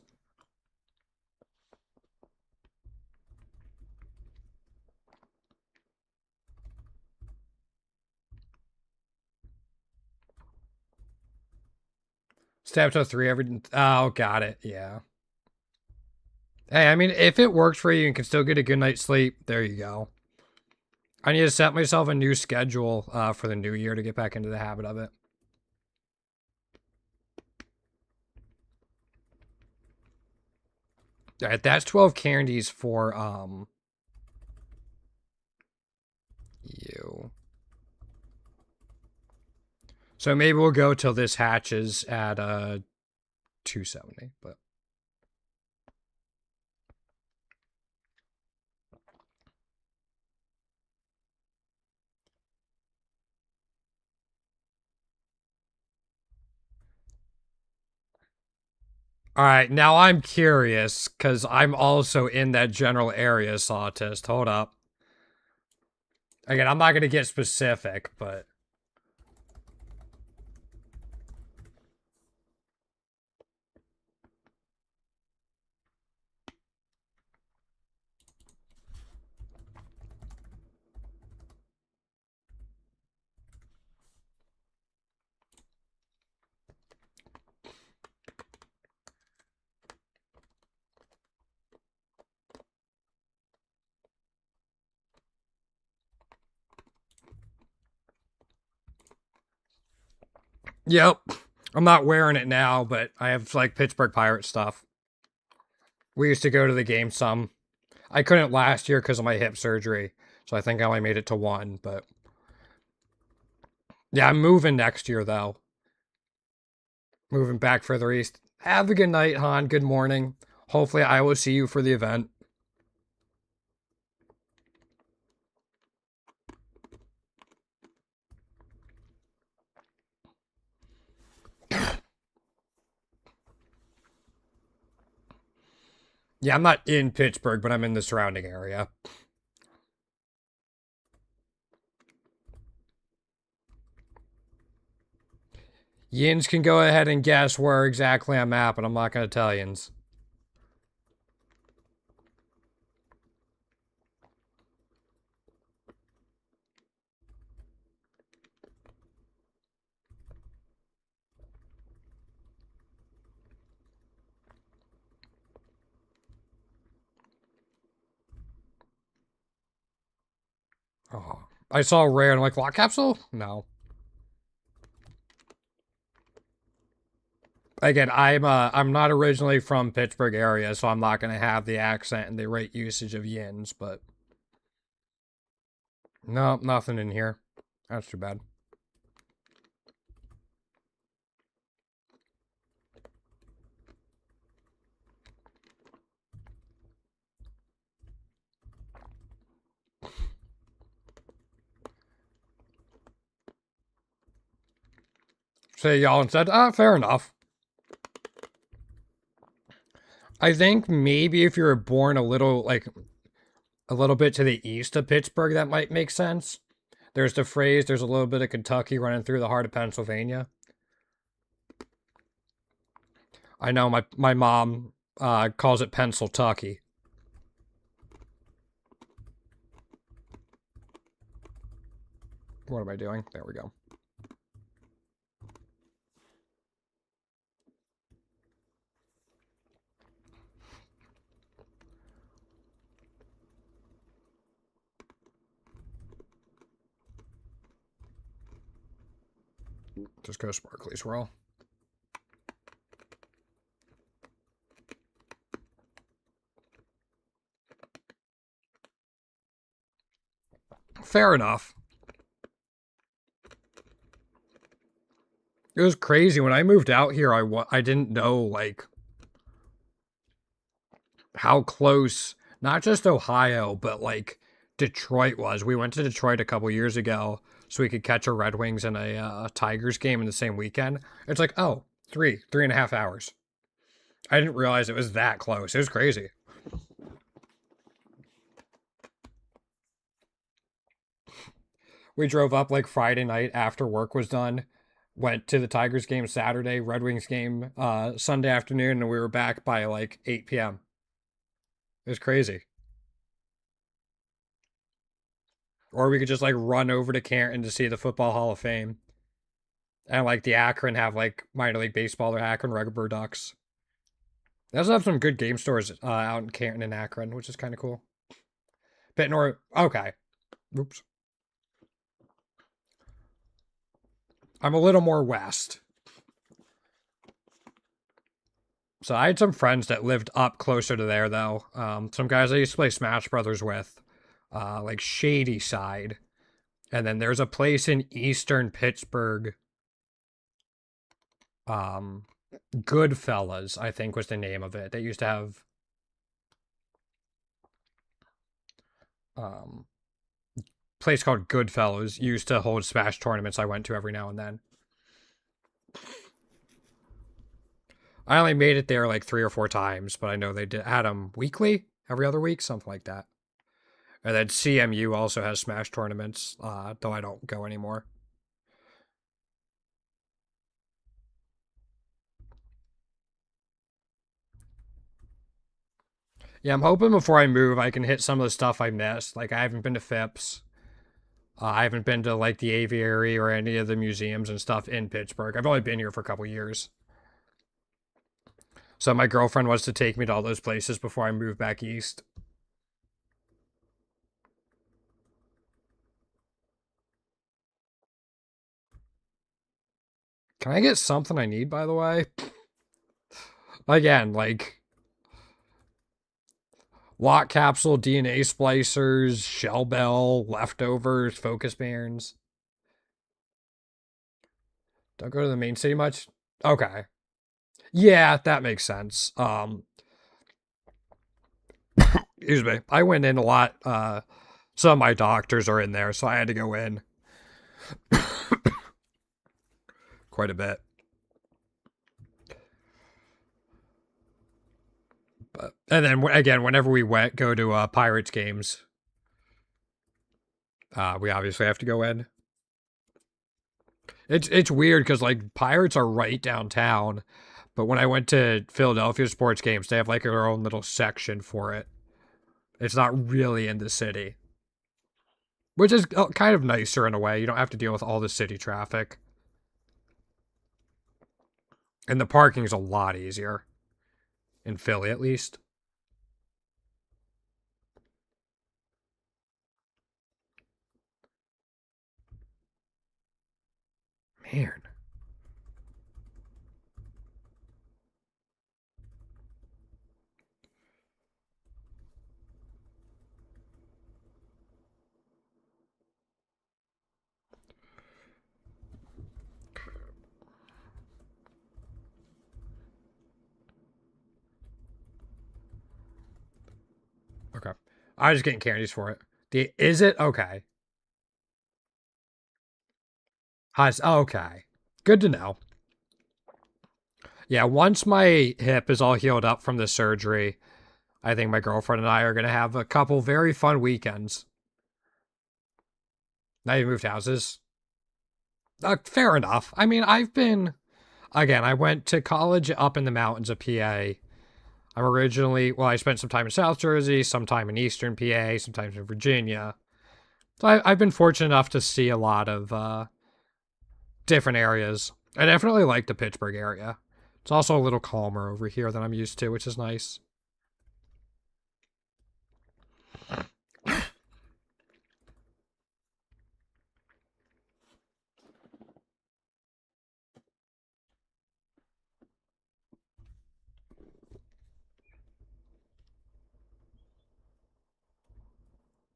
Stay up till 3 every. Oh, got it. Yeah. Hey, I mean, if it works for you and can still get a good night's sleep, there you go. I need to set myself a new schedule for the new year to get back into the habit of it. All right, that's 12 candies for you. So maybe we'll go till this hatches at 270, but all right, now I'm curious because I'm also in that general area, Sawtist. Hold up. Again, I'm not going to get specific, but yep. I'm not wearing it now, but I have like Pittsburgh Pirate stuff. We used to go to the game some. I couldn't last year because of my hip surgery, so I think I only made it to one, but yeah, I'm moving next year though. Moving back further east. Have a good night, Han. Good morning. Hopefully I will see you for the event. Yeah, I'm not in Pittsburgh, but I'm in the surrounding area. Yins can go ahead and guess where exactly I'm at, but I'm not going to tell Yins. Oh, I saw rare and I'm like, lock capsule? No. Again, I'm not originally from Pittsburgh area, so I'm not gonna have the accent and the right usage of yins, but no, nothing in here. That's too bad. Say y'all instead. Fair enough. I think maybe if you were born a little bit to the east of Pittsburgh, that might make sense. There's the phrase, there's a little bit of Kentucky running through the heart of Pennsylvania. I know my mom calls it Pennsyltucky. What am I doing? There we go. Just go sparkly swirl. Fair enough. It was crazy when I moved out here. I didn't know like how close not just Ohio but like Detroit was. We went to Detroit a couple years ago so we could catch a Red Wings and a Tigers game in the same weekend. It's like, oh, 3.5 hours. I didn't realize it was that close. It was crazy. We drove up like Friday night after work was done, went to the Tigers game Saturday, Red Wings game Sunday afternoon, and we were back by like 8 p.m. It was crazy. Or we could just like run over to Canton to see the Football Hall of Fame. And like the Akron have like minor league baseball or Akron Rubber Ducks. They also have some good game stores out in Canton and Akron, which is kind of cool. Bit north. Okay. Oops. I'm a little more west. So I had some friends that lived up closer to there, though. Some guys I used to play Smash Brothers with, like Shady Side. And then there's a place in eastern Pittsburgh. Um, Goodfellas, I think was the name of it. They used to have um place called Goodfellas used to hold Smash tournaments I went to every now and then. I only made it there like 3 or 4 times, but I know they had them weekly, every other week, something like that. And then CMU also has Smash tournaments, though I don't go anymore. Yeah, I'm hoping before I move I can hit some of the stuff I missed. Like I haven't been to Phipps. I haven't been to like the aviary or any of the museums and stuff in Pittsburgh. I've only been here for a couple years. So my girlfriend wants to take me to all those places before I move back east. Can I get something I need, by the way? Again, like lock capsule, DNA splicers, shell bell, leftovers, focus bearings. Don't go to the main city much? Okay. Yeah, that makes sense. Excuse me. I went in a lot. Some of my doctors are in there, so I had to go in quite a bit. But and then again, whenever we go to Pirates games, we obviously have to go in. It's weird because like Pirates are right downtown, but when I went to Philadelphia sports games, they have like their own little section for it. It's not really in the city, which is kind of nicer in a way. You don't have to deal with all the city traffic, and the parking is a lot easier in Philly, at least. Man, okay. I was just getting candies for it. Is it okay? Okay. Good to know. Yeah, once my hip is all healed up from the surgery, I think my girlfriend and I are going to have a couple very fun weekends. Now you moved houses. Fair enough. I mean, again, I went to college up in the mountains of PA. I spent some time in South Jersey, some time in Eastern PA, sometimes in Virginia. So I've been fortunate enough to see a lot of different areas. I definitely like the Pittsburgh area. It's also a little calmer over here than I'm used to, which is nice.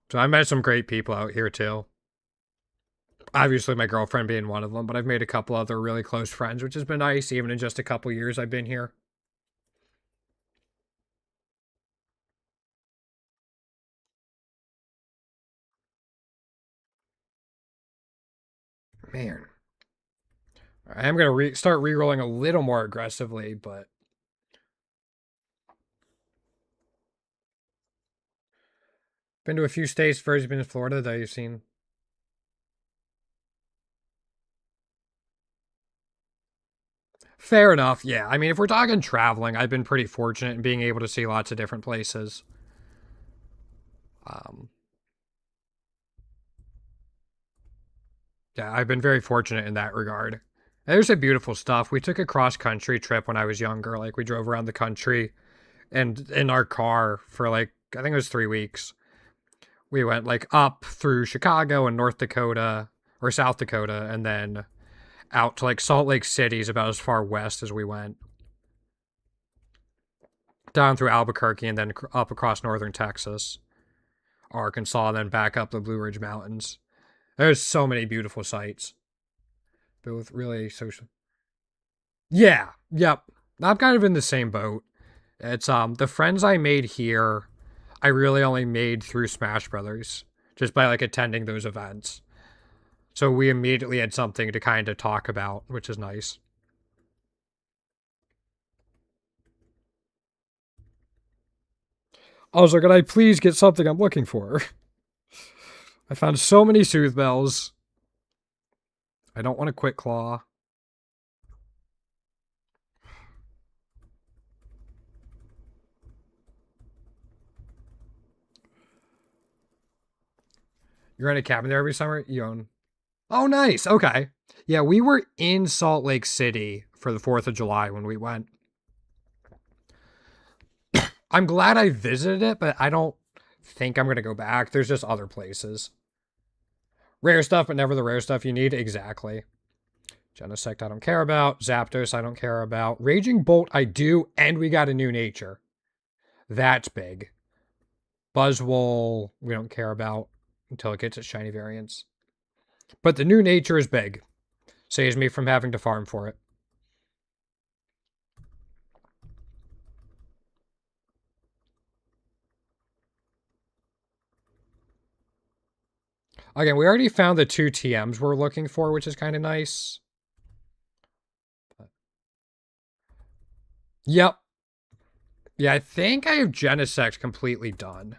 So I met some great people out here too. Obviously, my girlfriend being one of them, but I've made a couple other really close friends, which has been nice, even in just a couple years I've been here. Man, I am gonna start re-rolling a little more aggressively, but been to a few states. First, been in Florida that you've seen. Fair enough. Yeah, I mean, if we're talking traveling, I've been pretty fortunate in being able to see lots of different places. Um, yeah, I've been very fortunate in that regard. There's a beautiful stuff. We took a cross-country trip when I was younger. Like, we drove around the country and in our car for, like, I think it was 3 weeks. We went, like, up through Chicago and North Dakota, or South Dakota, and then out to, like, Salt Lake City is about as far west as we went. Down through Albuquerque and then up across northern Texas, Arkansas, and then back up the Blue Ridge Mountains. There's so many beautiful sights. Both really social. Yeah, yep. I'm kind of in the same boat. It's the friends I made here, I really only made through Smash Brothers, just by like attending those events. So we immediately had something to kind of talk about, which is nice. I was like, can I please get something I'm looking for? I found so many Soothe Bells. I don't want to quit Claw. You're in a cabin there every summer? You own. Oh, nice. Okay. Yeah, we were in Salt Lake City for the 4th of July when we went. I'm glad I visited it, but I don't think I'm going to go back. There's just other places. Rare stuff, but never the rare stuff you need. Exactly. Genesect, I don't care about. Zapdos, I don't care about. Raging Bolt, I do, and we got a new nature. That's big. Buzzwole, we don't care about until it gets its shiny variants. But the new nature is big. Saves me from having to farm for it. Again, we already found the 2 TMs we're looking for, which is kind of nice. Yep. Yeah, I think I have Genesect completely done.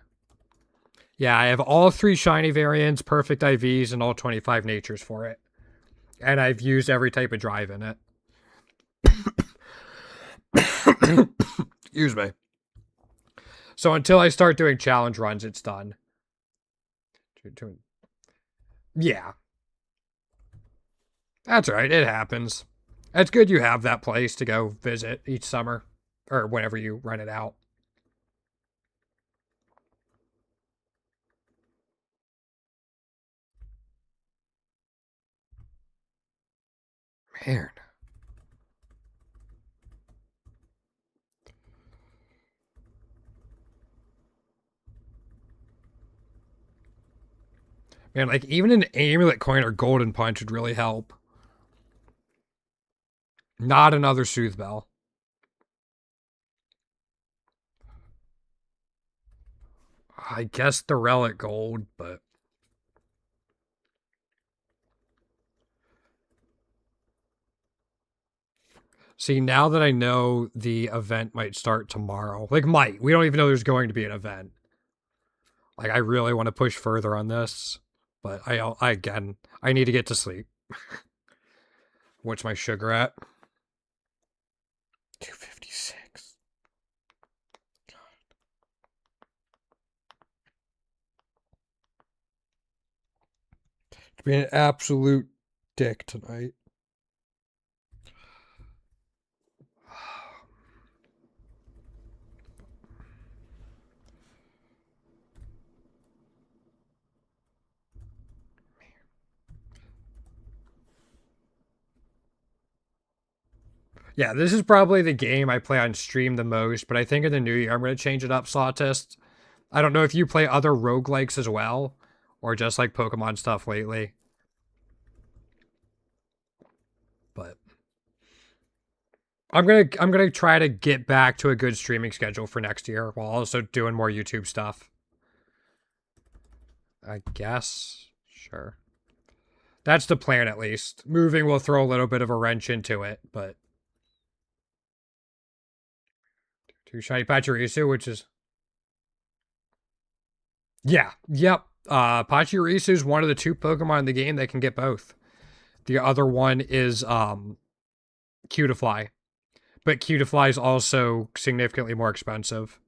Yeah, I have all 3 shiny variants, perfect IVs, and all 25 natures for it. And I've used every type of drive in it. Excuse me. So until I start doing challenge runs, it's done. Yeah. That's right, it happens. It's good you have that place to go visit each summer. Or whenever you rent it out. Man. Man, like, even an amulet coin or golden punch would really help. Not another Soothe Bell. I guess the Relic Gold, but... See, now that I know the event might start tomorrow, like, we don't even know there's going to be an event. Like, I really want to push further on this, but again, I need to get to sleep. What's my sugar at? 256. God. To be an absolute dick tonight. Yeah, this is probably the game I play on stream the most, but I think in the new year I'm going to change it up, Sawtist. I don't know if you play other roguelikes as well, or just like Pokemon stuff lately. But I'm gonna try to get back to a good streaming schedule for next year while also doing more YouTube stuff. I guess. Sure. That's the plan at least. Moving will throw a little bit of a wrench into it, but 2 shiny Pachirisu, which is... Yeah, yep. Pachirisu is one of the 2 Pokemon in the game that can get both. The other one is Cutiefly. But Cutiefly is also significantly more expensive.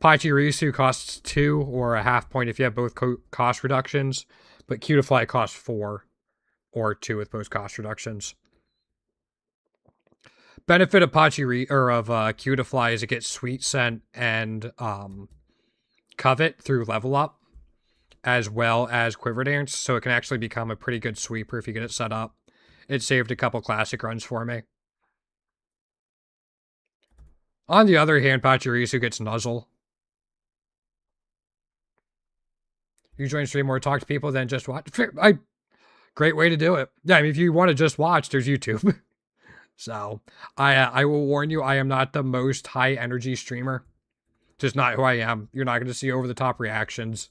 Pachirisu costs 2 or a half point if you have both cost reductions, but Cutiefly costs 4 or 2 with both cost reductions. Benefit of Pachiri or of Cutiefly is it gets Sweet Scent and Covet through level up, as well as Quiver Dance, so it can actually become a pretty good sweeper if you get it set up. It saved a couple classic runs for me. On the other hand, Pachirisu gets Nuzzle. You join stream more, talk to people, than just watch. Great way to do it. Yeah, I mean, if you want to just watch, there's YouTube. So, I will warn you, I am not the most high energy streamer. Just not who I am. You're not going to see over the top reactions.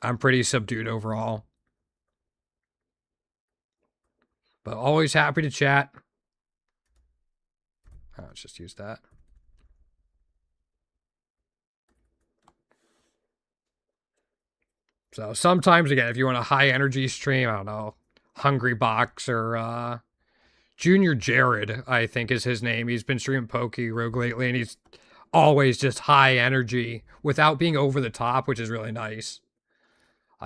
I'm pretty subdued overall. But always happy to chat. Oh, let's just use that. So sometimes, again, if you want a high energy stream, I don't know, Hungry Box or Junior Jared, I think is his name. He's been streaming Pokerogue lately, and he's always just high energy without being over the top, which is really nice.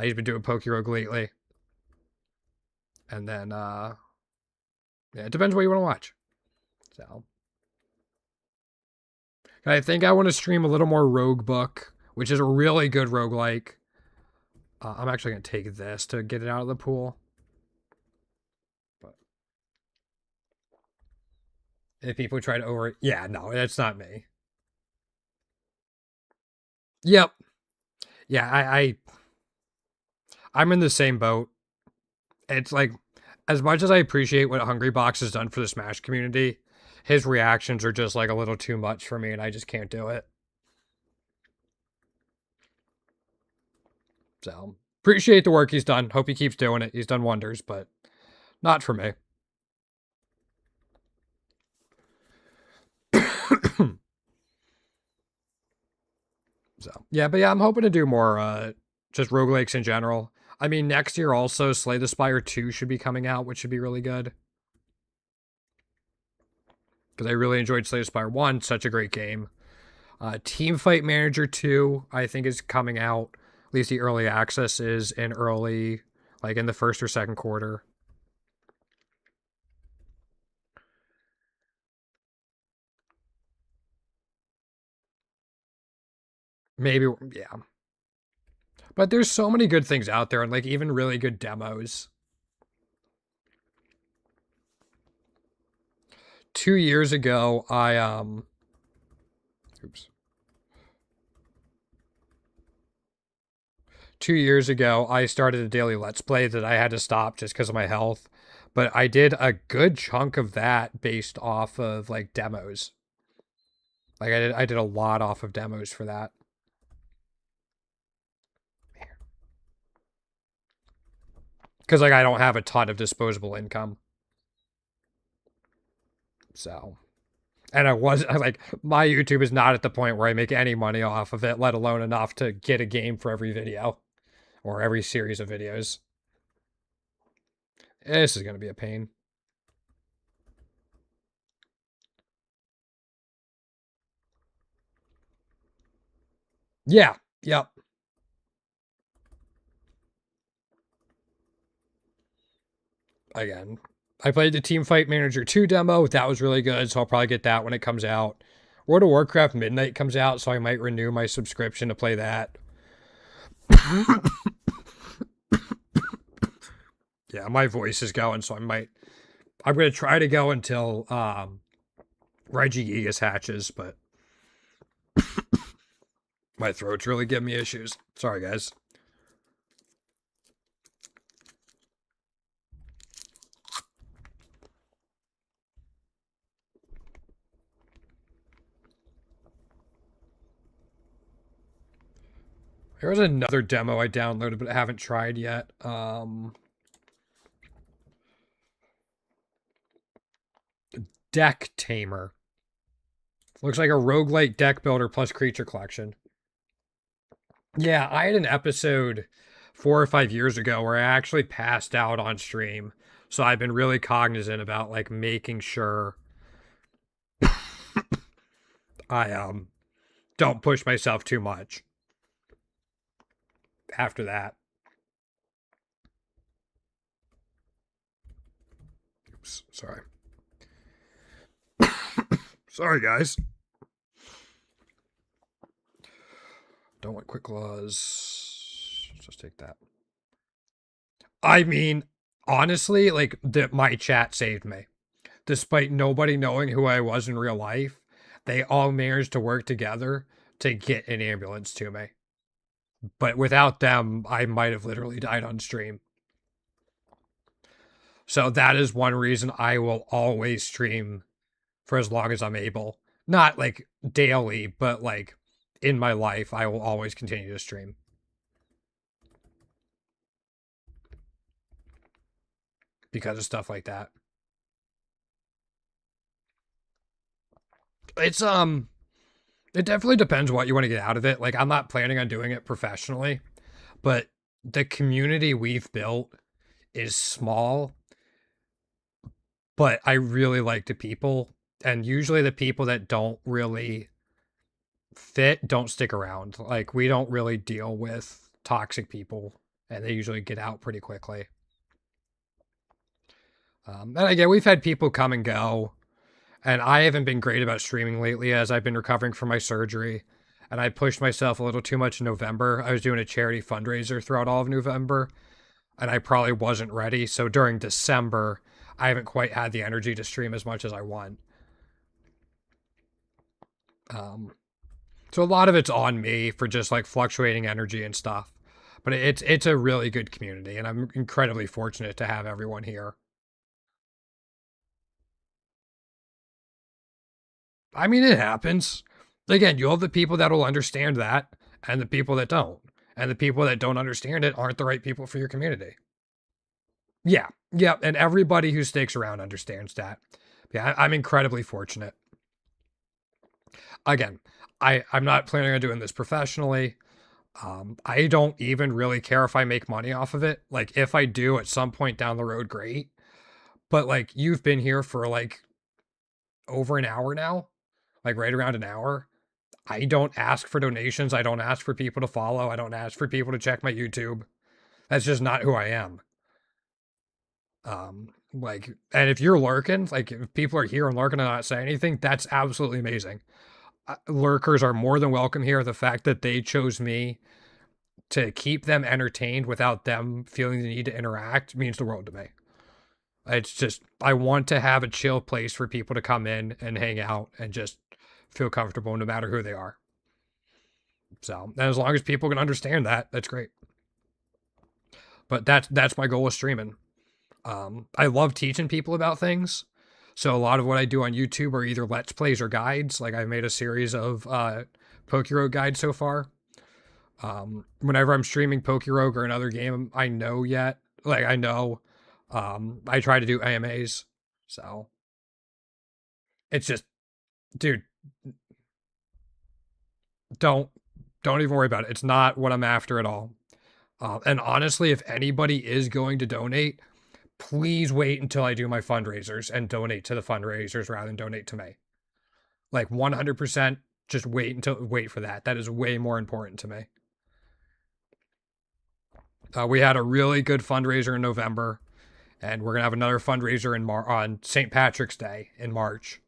He's been doing Pokerogue lately. And then, yeah, it depends what you want to watch. So, I think I want to stream a little more Rogue Book, which is a really good roguelike. I'm actually going to take this to get it out of the pool. But if people try to yeah, no, that's not me. Yep. Yeah, I'm in the same boat. It's like, as much as I appreciate what Hungry Box has done for the Smash community, his reactions are just like a little too much for me, and I just can't do it. So, appreciate the work he's done. Hope he keeps doing it. He's done wonders, but not for me. So, yeah, but yeah, I'm hoping to do more just roguelikes in general. I mean, next year also, Slay the Spire 2 should be coming out, which should be really good. Because I really enjoyed Slay the Spire 1, such a great game. Team Fight Manager 2, I think, is coming out. At least the early access is in early, like in the first or second quarter. Maybe, yeah. But there's so many good things out there, and like even really good demos. 2 years ago, oops. 2 years ago, I started a daily Let's Play that I had to stop just because of my health. But I did a good chunk of that based off of like demos. Like I did a lot off of demos for that. Because like I don't have a ton of disposable income. So, and I was like, my YouTube is not at the point where I make any money off of it, let alone enough to get a game for every video or every series of videos. This is going to be a pain. Yeah. Yep. Again, I played the Team Fight Manager 2 demo. That was really good, so I'll probably get that when it comes out. World of Warcraft Midnight comes out, so I might renew my subscription to play that. Yeah, my voice is going, so I'm going to try to go until Regigigas hatches, but my throat's really giving me issues. Sorry, guys. There was another demo I downloaded, but I haven't tried yet. Deck Tamer. Looks like a roguelike deck builder plus creature collection. Yeah, I had an episode 4 or 5 years ago where I actually passed out on stream. So I've been really cognizant about like making sure I don't push myself too much after that. Oops, sorry. Sorry, guys. Don't want quick claws. Let's just take that. I mean, honestly, like my chat saved me. Despite nobody knowing who I was in real life, they all managed to work together to get an ambulance to me. But without them, I might have literally died on stream. So that is one reason I will always stream for as long as I'm able. Not like daily, but like in my life, I will always continue to stream. Because of stuff like that. It's it definitely depends what you want to get out of it. Like I'm not planning on doing it professionally, but the community we've built is small, but I really like the people, and usually the people that don't really fit don't stick around. Like we don't really deal with toxic people, and they usually get out pretty quickly. And again, we've had people come and go, and I haven't been great about streaming lately as I've been recovering from my surgery. And I pushed myself a little too much in November. I was doing a charity fundraiser throughout all of November, and I probably wasn't ready. So during December, I haven't quite had the energy to stream as much as I want. Um, so a lot of it's on me for just like fluctuating energy and stuff. But it's a really good community, and I'm incredibly fortunate to have everyone here. I mean, it happens. Again, you'll have the people that will understand that, and the people that don't. And the people that don't understand it aren't the right people for your community. Yeah, yeah, and everybody who sticks around understands that. Yeah, I'm incredibly fortunate. Again, I'm not planning on doing this professionally. I don't even really care if I make money off of it. Like, if I do at some point down the road, great. But like, you've been here for like over an hour now, like right around an hour. I don't ask for donations. I don't ask for people to follow. I don't ask for people to check my YouTube. That's just not who I am. Like, and if you're lurking, like if people are here and lurking and not saying anything, that's absolutely amazing. Lurkers are more than welcome here. The fact that they chose me to keep them entertained without them feeling the need to interact means the world to me. It's just, I want to have a chill place for people to come in and hang out and just feel comfortable no matter who they are. So, and as long as people can understand that, that's great. But that's my goal with streaming. I love teaching people about things. So a lot of what I do on YouTube are either let's plays or guides. Like I've made a series of Pokerogue guides so far. Whenever I'm streaming Pokerogue or another game I know yet, like I know, I try to do AMAs. So it's just, dude, don't don't even worry about it. It's not what I'm after at all. And honestly, if anybody is going to donate, please wait until I do my fundraisers and donate to the fundraisers rather than donate to me. Like 100%, just wait for that. That is way more important to me. We had a really good fundraiser in November, and we're gonna have another fundraiser on St. Patrick's Day in March.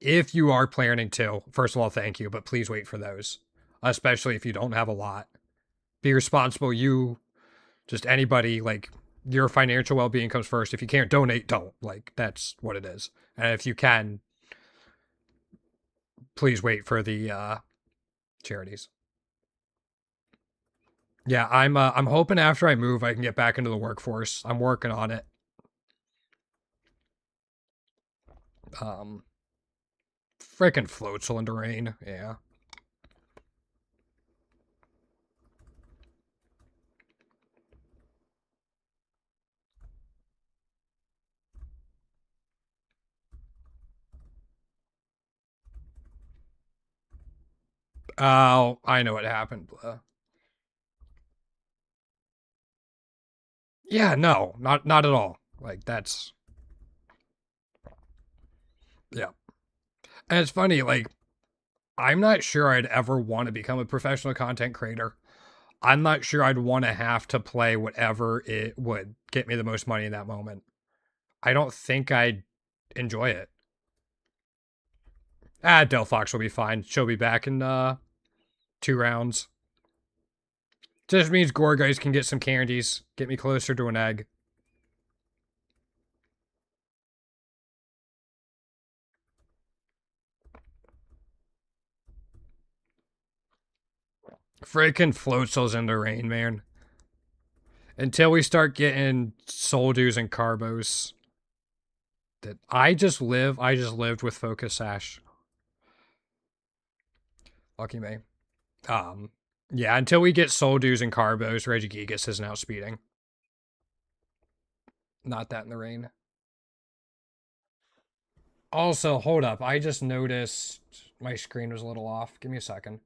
If you are planning to, first of all, thank you, but please wait for those, especially if you don't have a lot. Be responsible. You, just anybody, like your financial well-being comes first. If you can't donate, don't. Like that's what it is. And if you can, please wait for the charities. Yeah, I'm hoping after I move I can get back into the workforce. I'm working on it. Um Freaking float cylinder rain. Yeah. Oh, I know what happened. Yeah, no, not at all. Like that's yeah. And it's funny, like I'm not sure I'd ever want to become a professional content creator. I'm not sure I'd want to have to play whatever it would get me the most money in that moment. I don't think I'd enjoy it. Delphox will be fine. She'll be back in 2 rounds. Just means Gorgeist can get some candies. Get me closer to an egg. Freaking Floatzel's in the rain, man. Until we start getting Soldews and Carbos. That I just lived with Focus Sash. Lucky me. Yeah, until we get Soldews and Carbos, Regigigas is now speeding. Not that in the rain. Also, hold up. I just noticed my screen was a little off. Give me a second.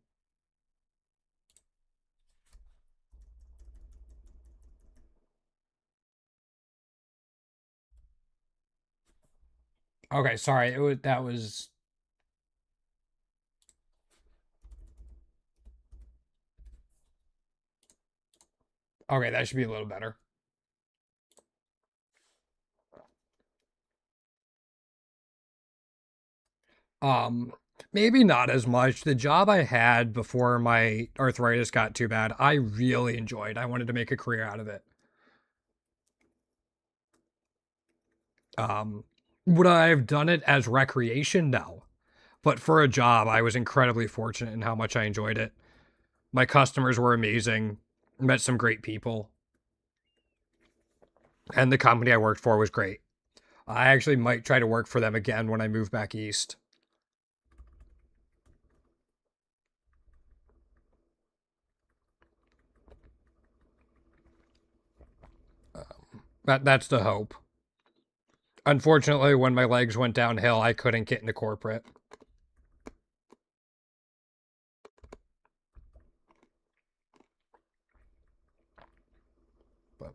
Okay, sorry. That was. Okay, that should be a little better. Maybe not as much. The job I had before my arthritis got too bad, I really enjoyed. I wanted to make a career out of it. Would I have done it as recreation? No. But for a job, I was incredibly fortunate in how much I enjoyed it. My customers were amazing. Met some great people. And the company I worked for was great. I actually might try to work for them again when I move back east. That's the hope. Unfortunately, when my legs went downhill, I couldn't get into corporate. But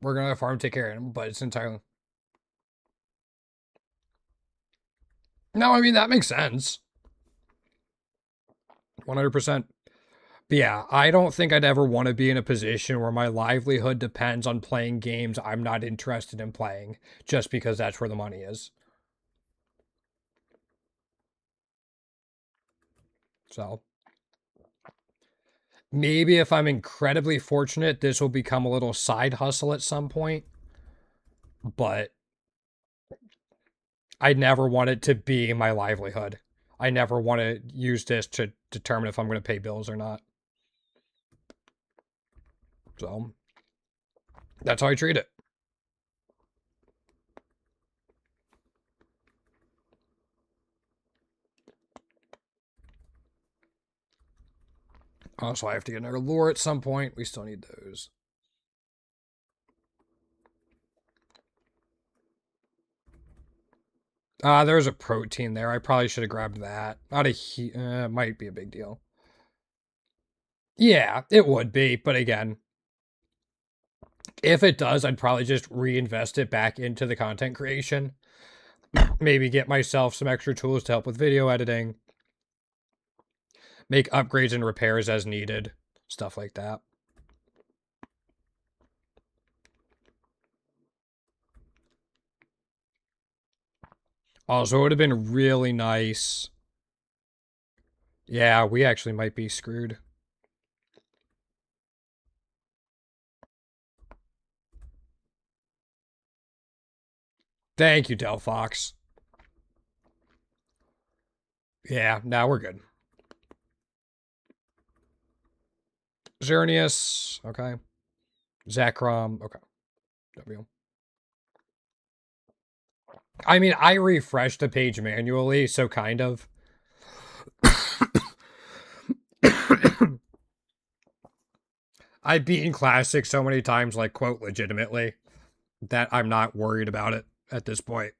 we're gonna farm, take care of him, but it's entirely. No, I mean that makes sense. 100%. But yeah, I don't think I'd ever want to be in a position where my livelihood depends on playing games I'm not interested in playing, just because that's where the money is. So maybe if I'm incredibly fortunate, this will become a little side hustle at some point. But I never want it to be my livelihood. I never want to use this to determine if I'm going to pay bills or not. So that's how I treat it. Also, I have to get another lure at some point. We still need those. There's a protein there. I probably should have grabbed that. Not a might be a big deal. Yeah, it would be, but again, if it does, I'd probably just reinvest it back into the content creation. Maybe get myself some extra tools to help with video editing. Make upgrades and repairs as needed. Stuff like that. Also, it would have been really nice. Yeah, we actually might be screwed. Thank you, Delphox. Yeah, now we're good. Xerneas, okay. Zekrom, okay. W. I mean, I refreshed the page manually, so kind of. I've beaten Classic so many times, like, quote, legitimately, that I'm not worried about it at this point.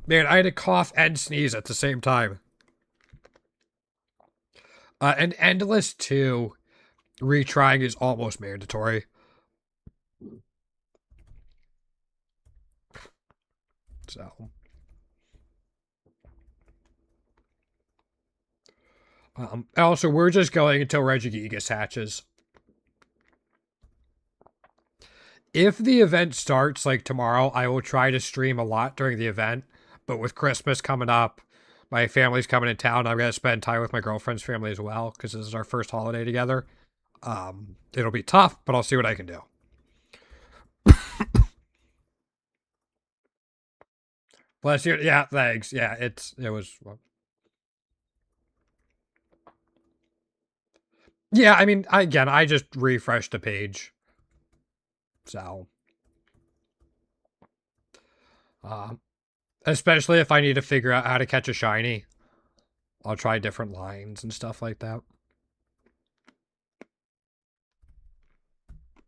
Man, I had to cough and sneeze at the same time. And Endless 2, retrying is almost mandatory. So. Also, we're just going until Regigigas hatches. If the event starts like tomorrow, I will try to stream a lot during the event. But with Christmas coming up, my family's coming in town. I'm gonna spend time with my girlfriend's family as well because this is our first holiday together. It'll be tough, but I'll see what I can do. Bless you. Yeah, thanks. Yeah, it was. Yeah, I mean, I just refreshed the page, so uh, especially if I need to figure out how to catch a shiny, I'll try different lines and stuff like that.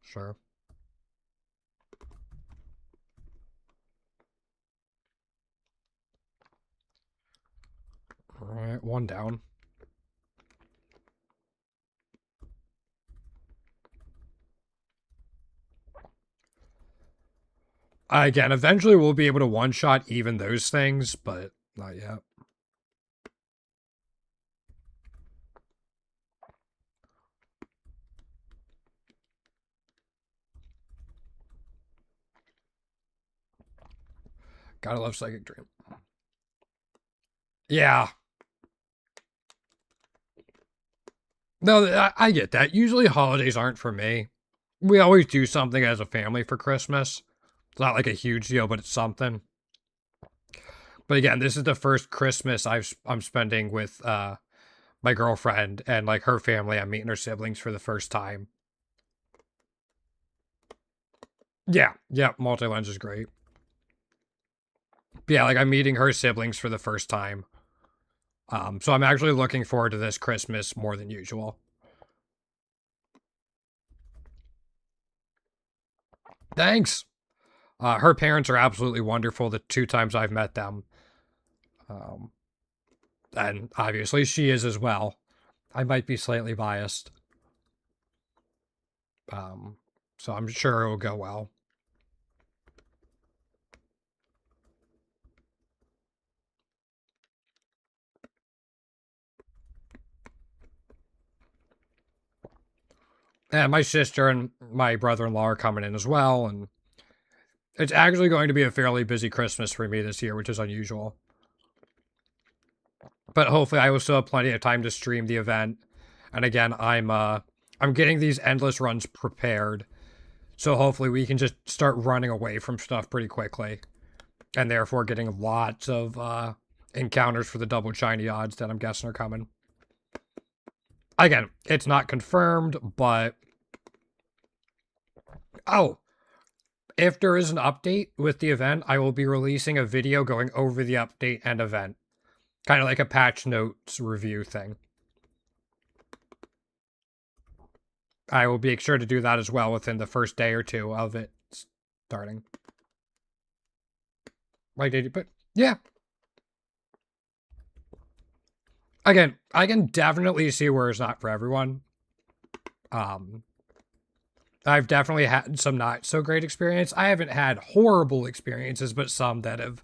Sure. All right, one down. Again, eventually we'll be able to one-shot even those things, but not yet. Gotta love Psychic Dream. Yeah. No, I get that. Usually holidays aren't for me. We always do something as a family for Christmas. It's not like a huge deal, but it's something. But again, this is the first Christmas I'm spending with my girlfriend and like her family. I'm meeting her siblings for the first time. Yeah, multi-lens is great. But yeah, like I'm meeting her siblings for the first time. So I'm actually looking forward to this Christmas more than usual. Thanks. Her parents are absolutely wonderful the two times I've met them. Um, and obviously she is as well. I might be slightly biased. Um, so I'm sure it'll go well. And my sister and my brother-in-law are coming in as well, and it's actually going to be a fairly busy Christmas for me this year, which is unusual. But hopefully I will still have plenty of time to stream the event. And again, I'm getting these endless runs prepared. So hopefully we can just start running away from stuff pretty quickly. And therefore getting lots of encounters for the double shiny odds that I'm guessing are coming. Again, it's not confirmed, but oh, if there is an update with the event, I will be releasing a video going over the update and event. Kind of like a patch notes review thing. I will be sure to do that as well within the first day or two of it starting. Like, did you put? Yeah. Again, I can definitely see where it's not for everyone. I've definitely had some not so great experience. I haven't had horrible experiences, but some that have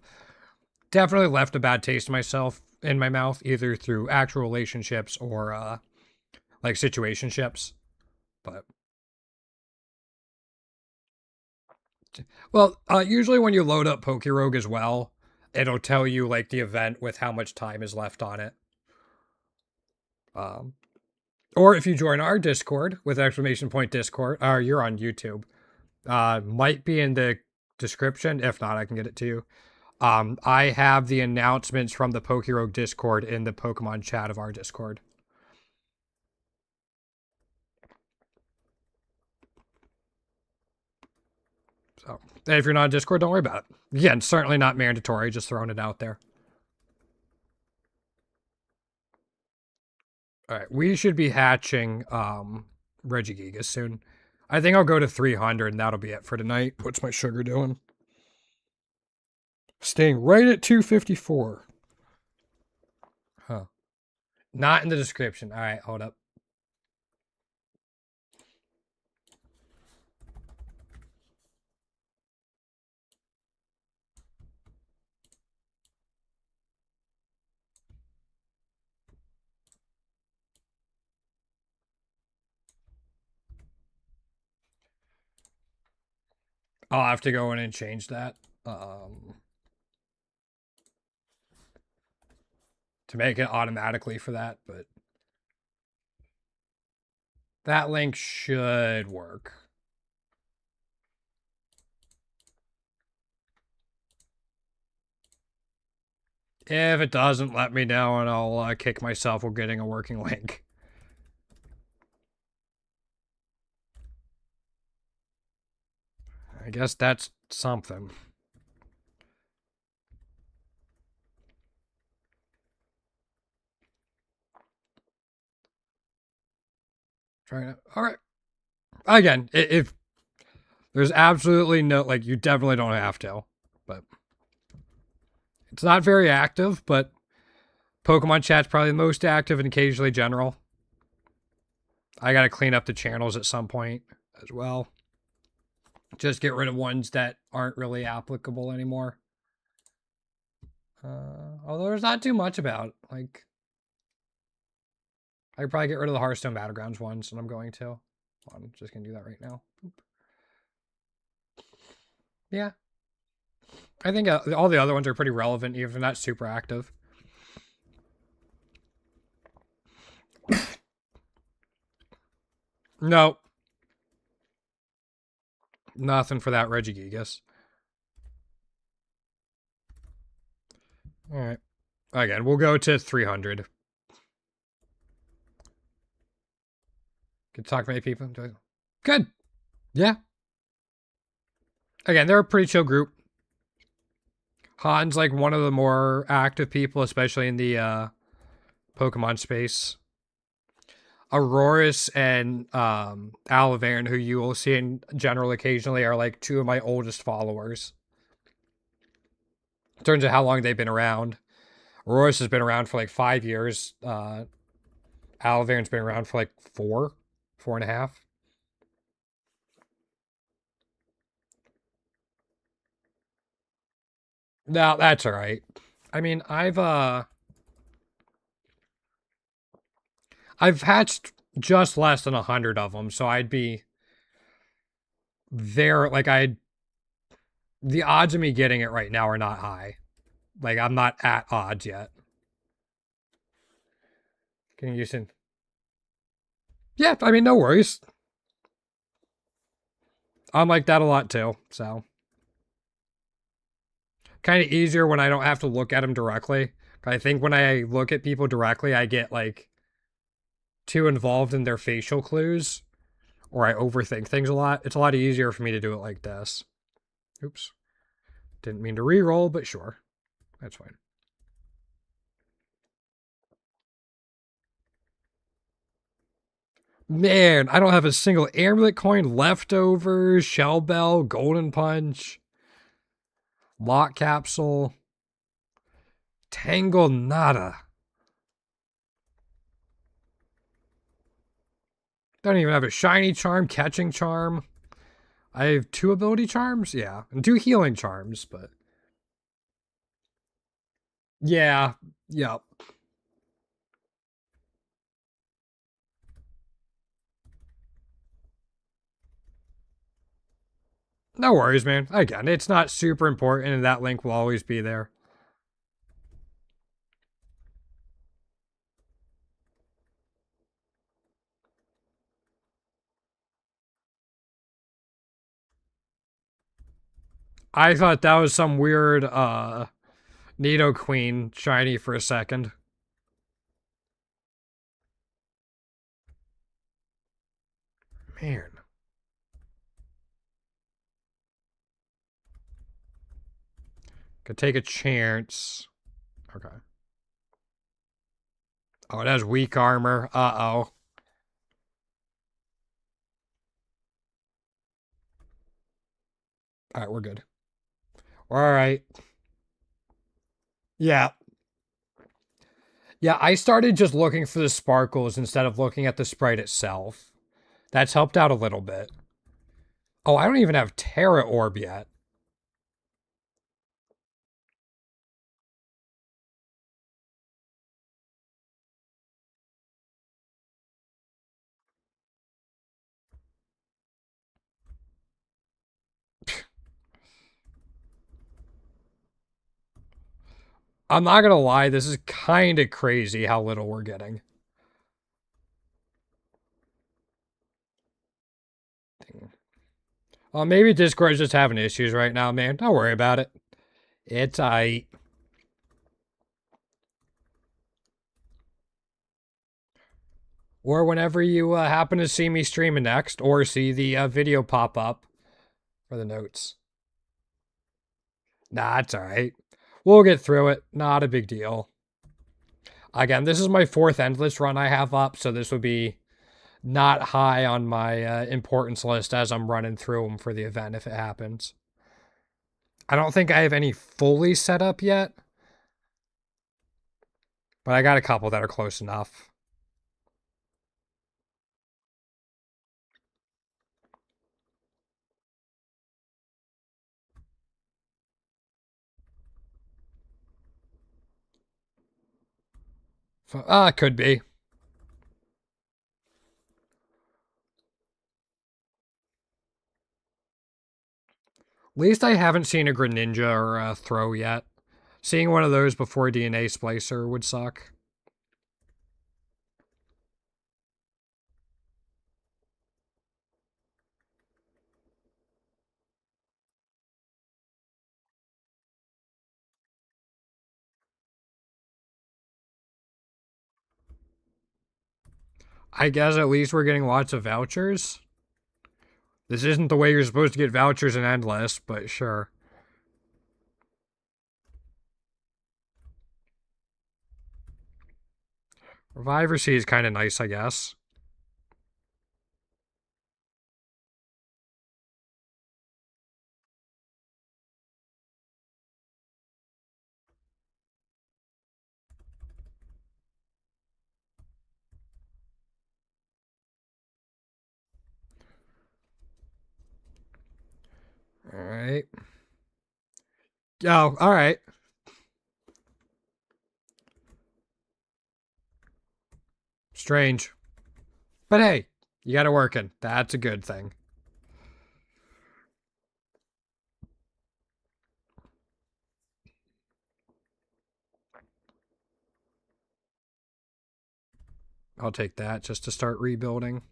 definitely left a bad taste in myself in my mouth, either through actual relationships or like situationships. But well, usually when you load up Pokerogue as well, it'll tell you like the event with how much time is left on it. Um, or if you join our Discord with exclamation point Discord, or you're on YouTube, might be in the description. If not, I can get it to you. I have the announcements from the Pokerogue Discord in the Pokemon chat of our Discord. So, if you're not on Discord, don't worry about it. Again, certainly not mandatory, just throwing it out there. All right, we should be hatching Regigigas soon. I think I'll go to 300 and that'll be it for tonight. What's my sugar doing? Staying right at 254. Huh. Not in the description. All right, hold up. I'll have to go in and change that. To make it automatically for that, but that link should work. If it doesn't, let me know and I'll kick myself for getting a working link. I guess that's something. Trying to. All right. Again, if there's absolutely no, like, you definitely don't have to, but it's not very active, but Pokemon chat's probably the most active and occasionally general. I gotta clean up the channels at some point as well. Just get rid of ones that aren't really applicable anymore. Although there's not too much about, like, I could probably get rid of the Hearthstone Battlegrounds ones, and I'm going to. I'm just gonna do that right now. Yeah. I think all the other ones are pretty relevant, even if they're not super active. No. Nothing for that Regigigas. Alright. Again, we'll go to 300. Could talk to many people. Good. Yeah. Again, they're a pretty chill group. Han's like one of the more active people, especially in the Pokemon space. Auroras and Alavern, who you will see in general occasionally, are like two of my oldest followers. In terms of how long they've been around. Auroras has been around for like 5 years. Alavern's been around for like 4.5. No, that's all right. I mean, I've hatched just less than 100 of them, so I'd be there. Like, the odds of me getting it right now are not high. Like, I'm not at odds yet. Can you use it? Yeah, I mean, no worries. I'm like that a lot too, so. Kind of easier when I don't have to look at them directly. I think when I look at people directly, I get like too involved in their facial clues, or I overthink things a lot. It's a lot easier for me to do it like this. Oops. Didn't mean to re-roll, but sure. That's fine. Man, I don't have a single amulet coin, leftovers, shell bell, golden punch, lock capsule, tangle nada. Don't even have a shiny charm, catching charm. I have 2 ability charms, yeah, and 2 healing charms, but yeah, yep. No worries, man. Again, it's not super important, and that link will always be there. I thought that was some weird Nidoqueen shiny for a second. Man. Could take a chance. Okay. Oh, it has weak armor. Uh-oh. Alright, we're good. Alright. Yeah. Yeah, I started just looking for the sparkles instead of looking at the sprite itself. That's helped out a little bit. Oh, I don't even have Terra Orb yet. I'm not gonna lie, this is kind of crazy how little we're getting. Oh, maybe Discord's just having issues right now, man. Don't worry about it. It's aight. Or whenever you happen to see me streaming next, or see the video pop up for the notes. Nah, it's alright. We'll get through it. Not a big deal. Again, this is my 4th endless run I have up, so this would be not high on my importance list as I'm running through them for the event if it happens. I don't think I have any fully set up yet, but I got a couple that are close enough. Could be. At least I haven't seen a Greninja or a Throw yet. Seeing one of those before DNA Splicer would suck. I guess at least we're getting lots of vouchers. This isn't the way you're supposed to get vouchers in Endless, but sure. Reviver C is kind of nice, I guess. Alright. Oh, alright. Strange. But hey, you got it working. That's a good thing. I'll take that just to start rebuilding.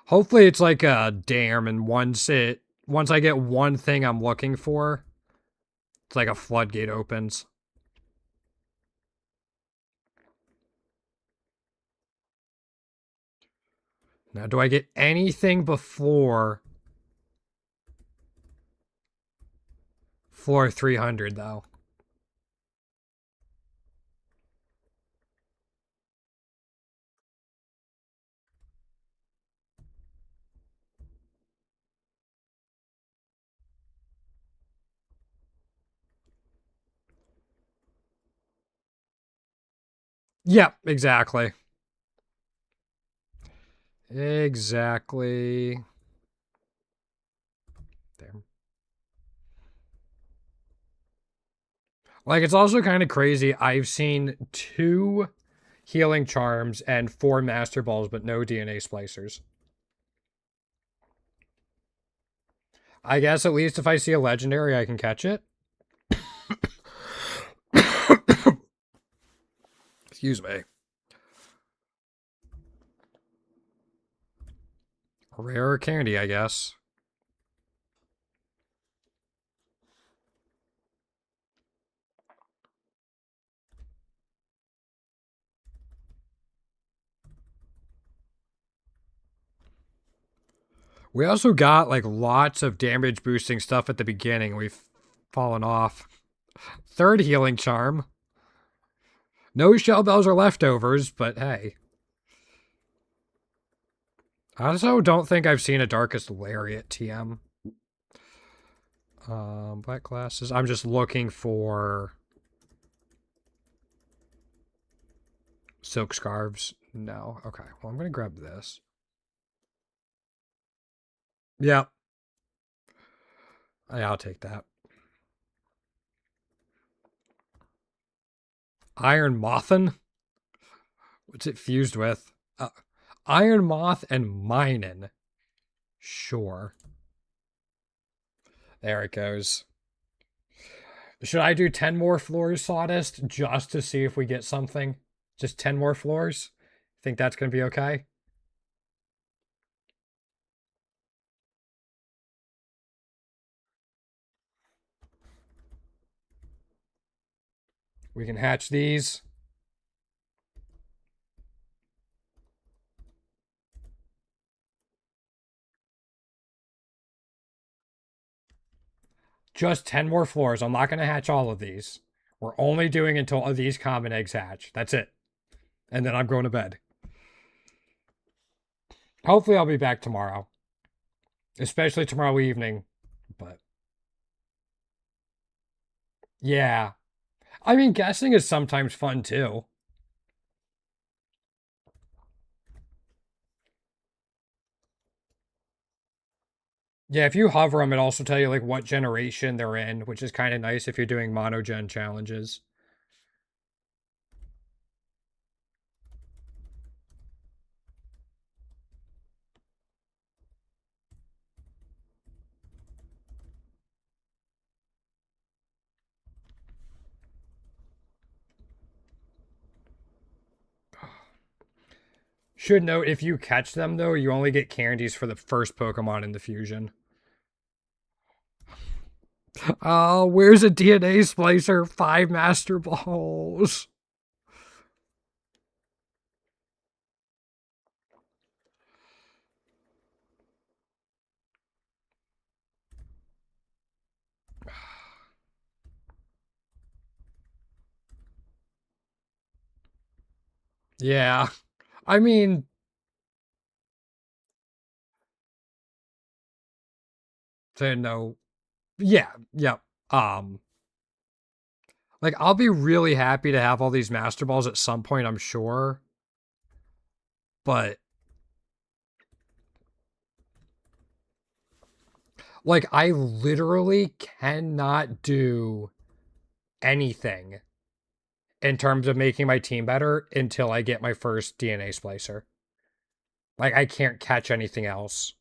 Hopefully it's like a dam, and once I get one thing I'm looking for, it's like a floodgate opens. Now, do I get anything before floor 300, though? Yep, exactly. Exactly. There. Like, it's also kind of crazy. I've seen 2 healing charms and 4 master balls, but no DNA splicers. I guess at least if I see a legendary, I can catch it. Excuse me. Rare candy, I guess. We also got like lots of damage boosting stuff at the beginning. We've fallen off. 3rd healing charm. No shell bells or leftovers, but hey. I also don't think I've seen a Darkest Lariat TM. Black glasses. I'm just looking for silk scarves. No. Okay. Well, I'm going to grab this. Yeah. Yeah, I'll take that. Iron Mothin? What's it fused with? Iron Moth and Minin. Sure. There it goes. Should I do 10 more floors, Sawdust, just to see if we get something? Just 10 more floors? Think that's going to be okay? We can hatch these. Just 10 more floors. I'm not going to hatch all of these. We're only doing until these common eggs hatch. That's it. And then I'm going to bed. Hopefully I'll be back tomorrow. Especially tomorrow evening. But yeah. I mean, guessing is sometimes fun too. Yeah, if you hover them, it also tell you like what generation they're in, which is kind of nice if you're doing monogen challenges. Should note, if you catch them though, you only get candies for the first Pokemon in the fusion. Oh, where's a DNA splicer? 5 Master Balls. Yeah. I mean, to know. Yeah, yep. Like I'll be really happy to have all these Master Balls at some point, I'm sure. But like I literally cannot do anything in terms of making my team better until I get my first DNA splicer. Like I can't catch anything else.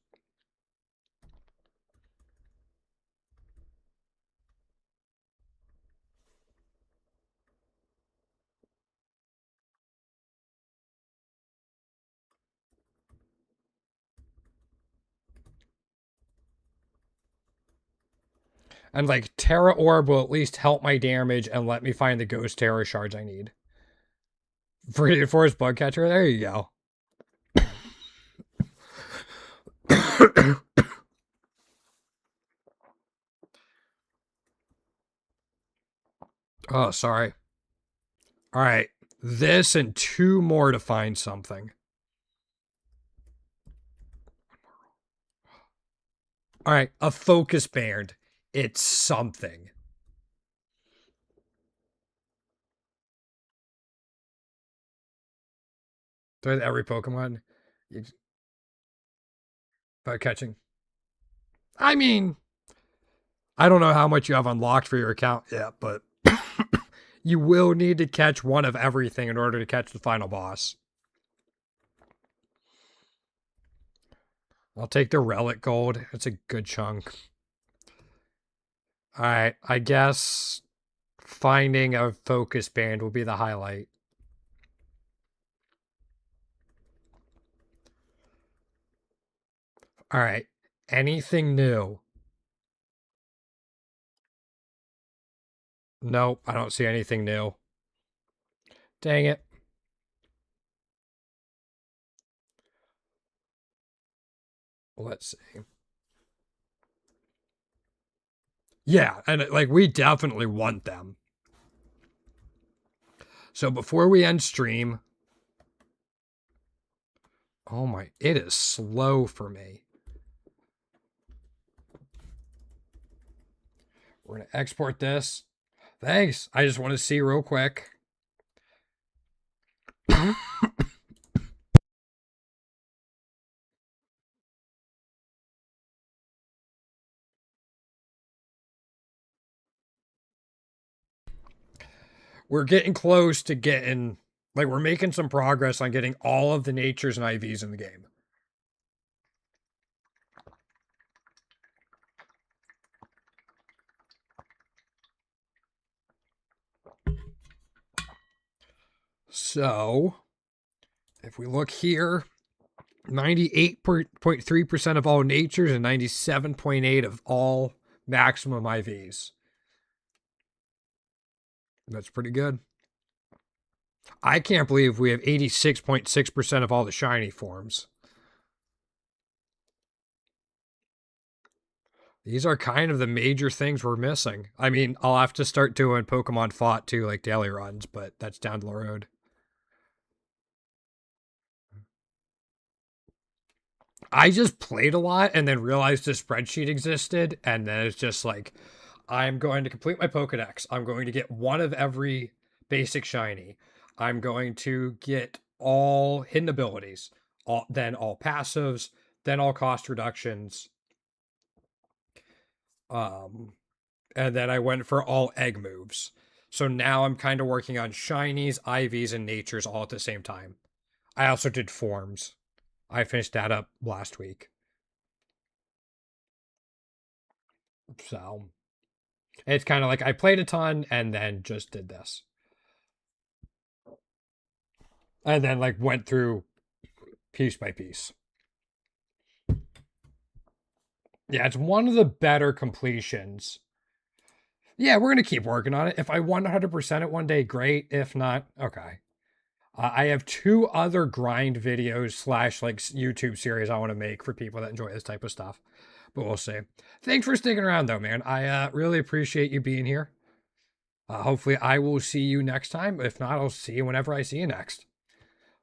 And like Terra Orb will at least help my damage and let me find the Ghost Terror shards I need. For his bug catcher, there you go. Oh, sorry. All right. This and 2 more to find something. All right. A focus band. It's something. With every Pokemon. By catching. I mean, I don't know how much you have unlocked for your account yet, but you will need to catch one of everything in order to catch the final boss. I'll take the relic gold. It's a good chunk. All right, I guess finding a focus band will be the highlight. All right, anything new? Nope, I don't see anything new. Dang it. Let's see. Yeah, and like we definitely want them. So before we end stream, oh my, it is slow for me. We're going to export this. Thanks. I just want to see real quick. We're getting close to getting, like, we're making some progress on getting all of the natures and IVs in the game. So, if we look here, 98.3% of all natures and 97.8 of all maximum IVs. That's pretty good. I can't believe we have 86.6% of all the shiny forms. These are kind of the major things we're missing. I mean, I'll have to start doing Pokemon Fought too, like daily runs, but that's down the road. I just played a lot and then realized this spreadsheet existed, and then it's just like, I'm going to complete my Pokedex. I'm going to get one of every basic shiny. I'm going to get all hidden abilities, then all passives, then all cost reductions. And then I went for all egg moves. So now I'm kind of working on shinies, IVs, and natures all at the same time. I also did forms. I finished that up last week. So it's kind of like I played a ton and then just did this. And then like went through piece by piece. Yeah, it's one of the better completions. Yeah, we're going to keep working on it. If I 100% it one day, great. If not, okay. I have 2 other grind videos slash like YouTube series I want to make for people that enjoy this type of stuff. But we'll see. Thanks for sticking around though, man. I really appreciate you being here. Hopefully I will see you next time. If not, I'll see you whenever I see you next.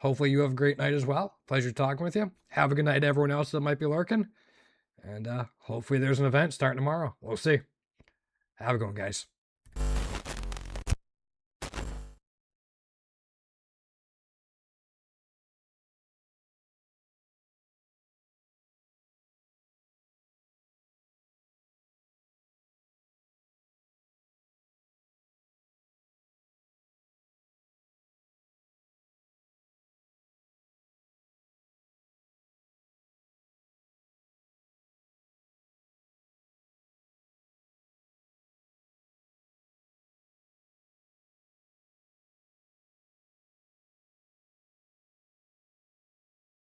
Hopefully you have a great night as well. Pleasure talking with you. Have a good night to everyone else that might be lurking. And hopefully there's an event starting tomorrow. We'll see. Have a good one, guys.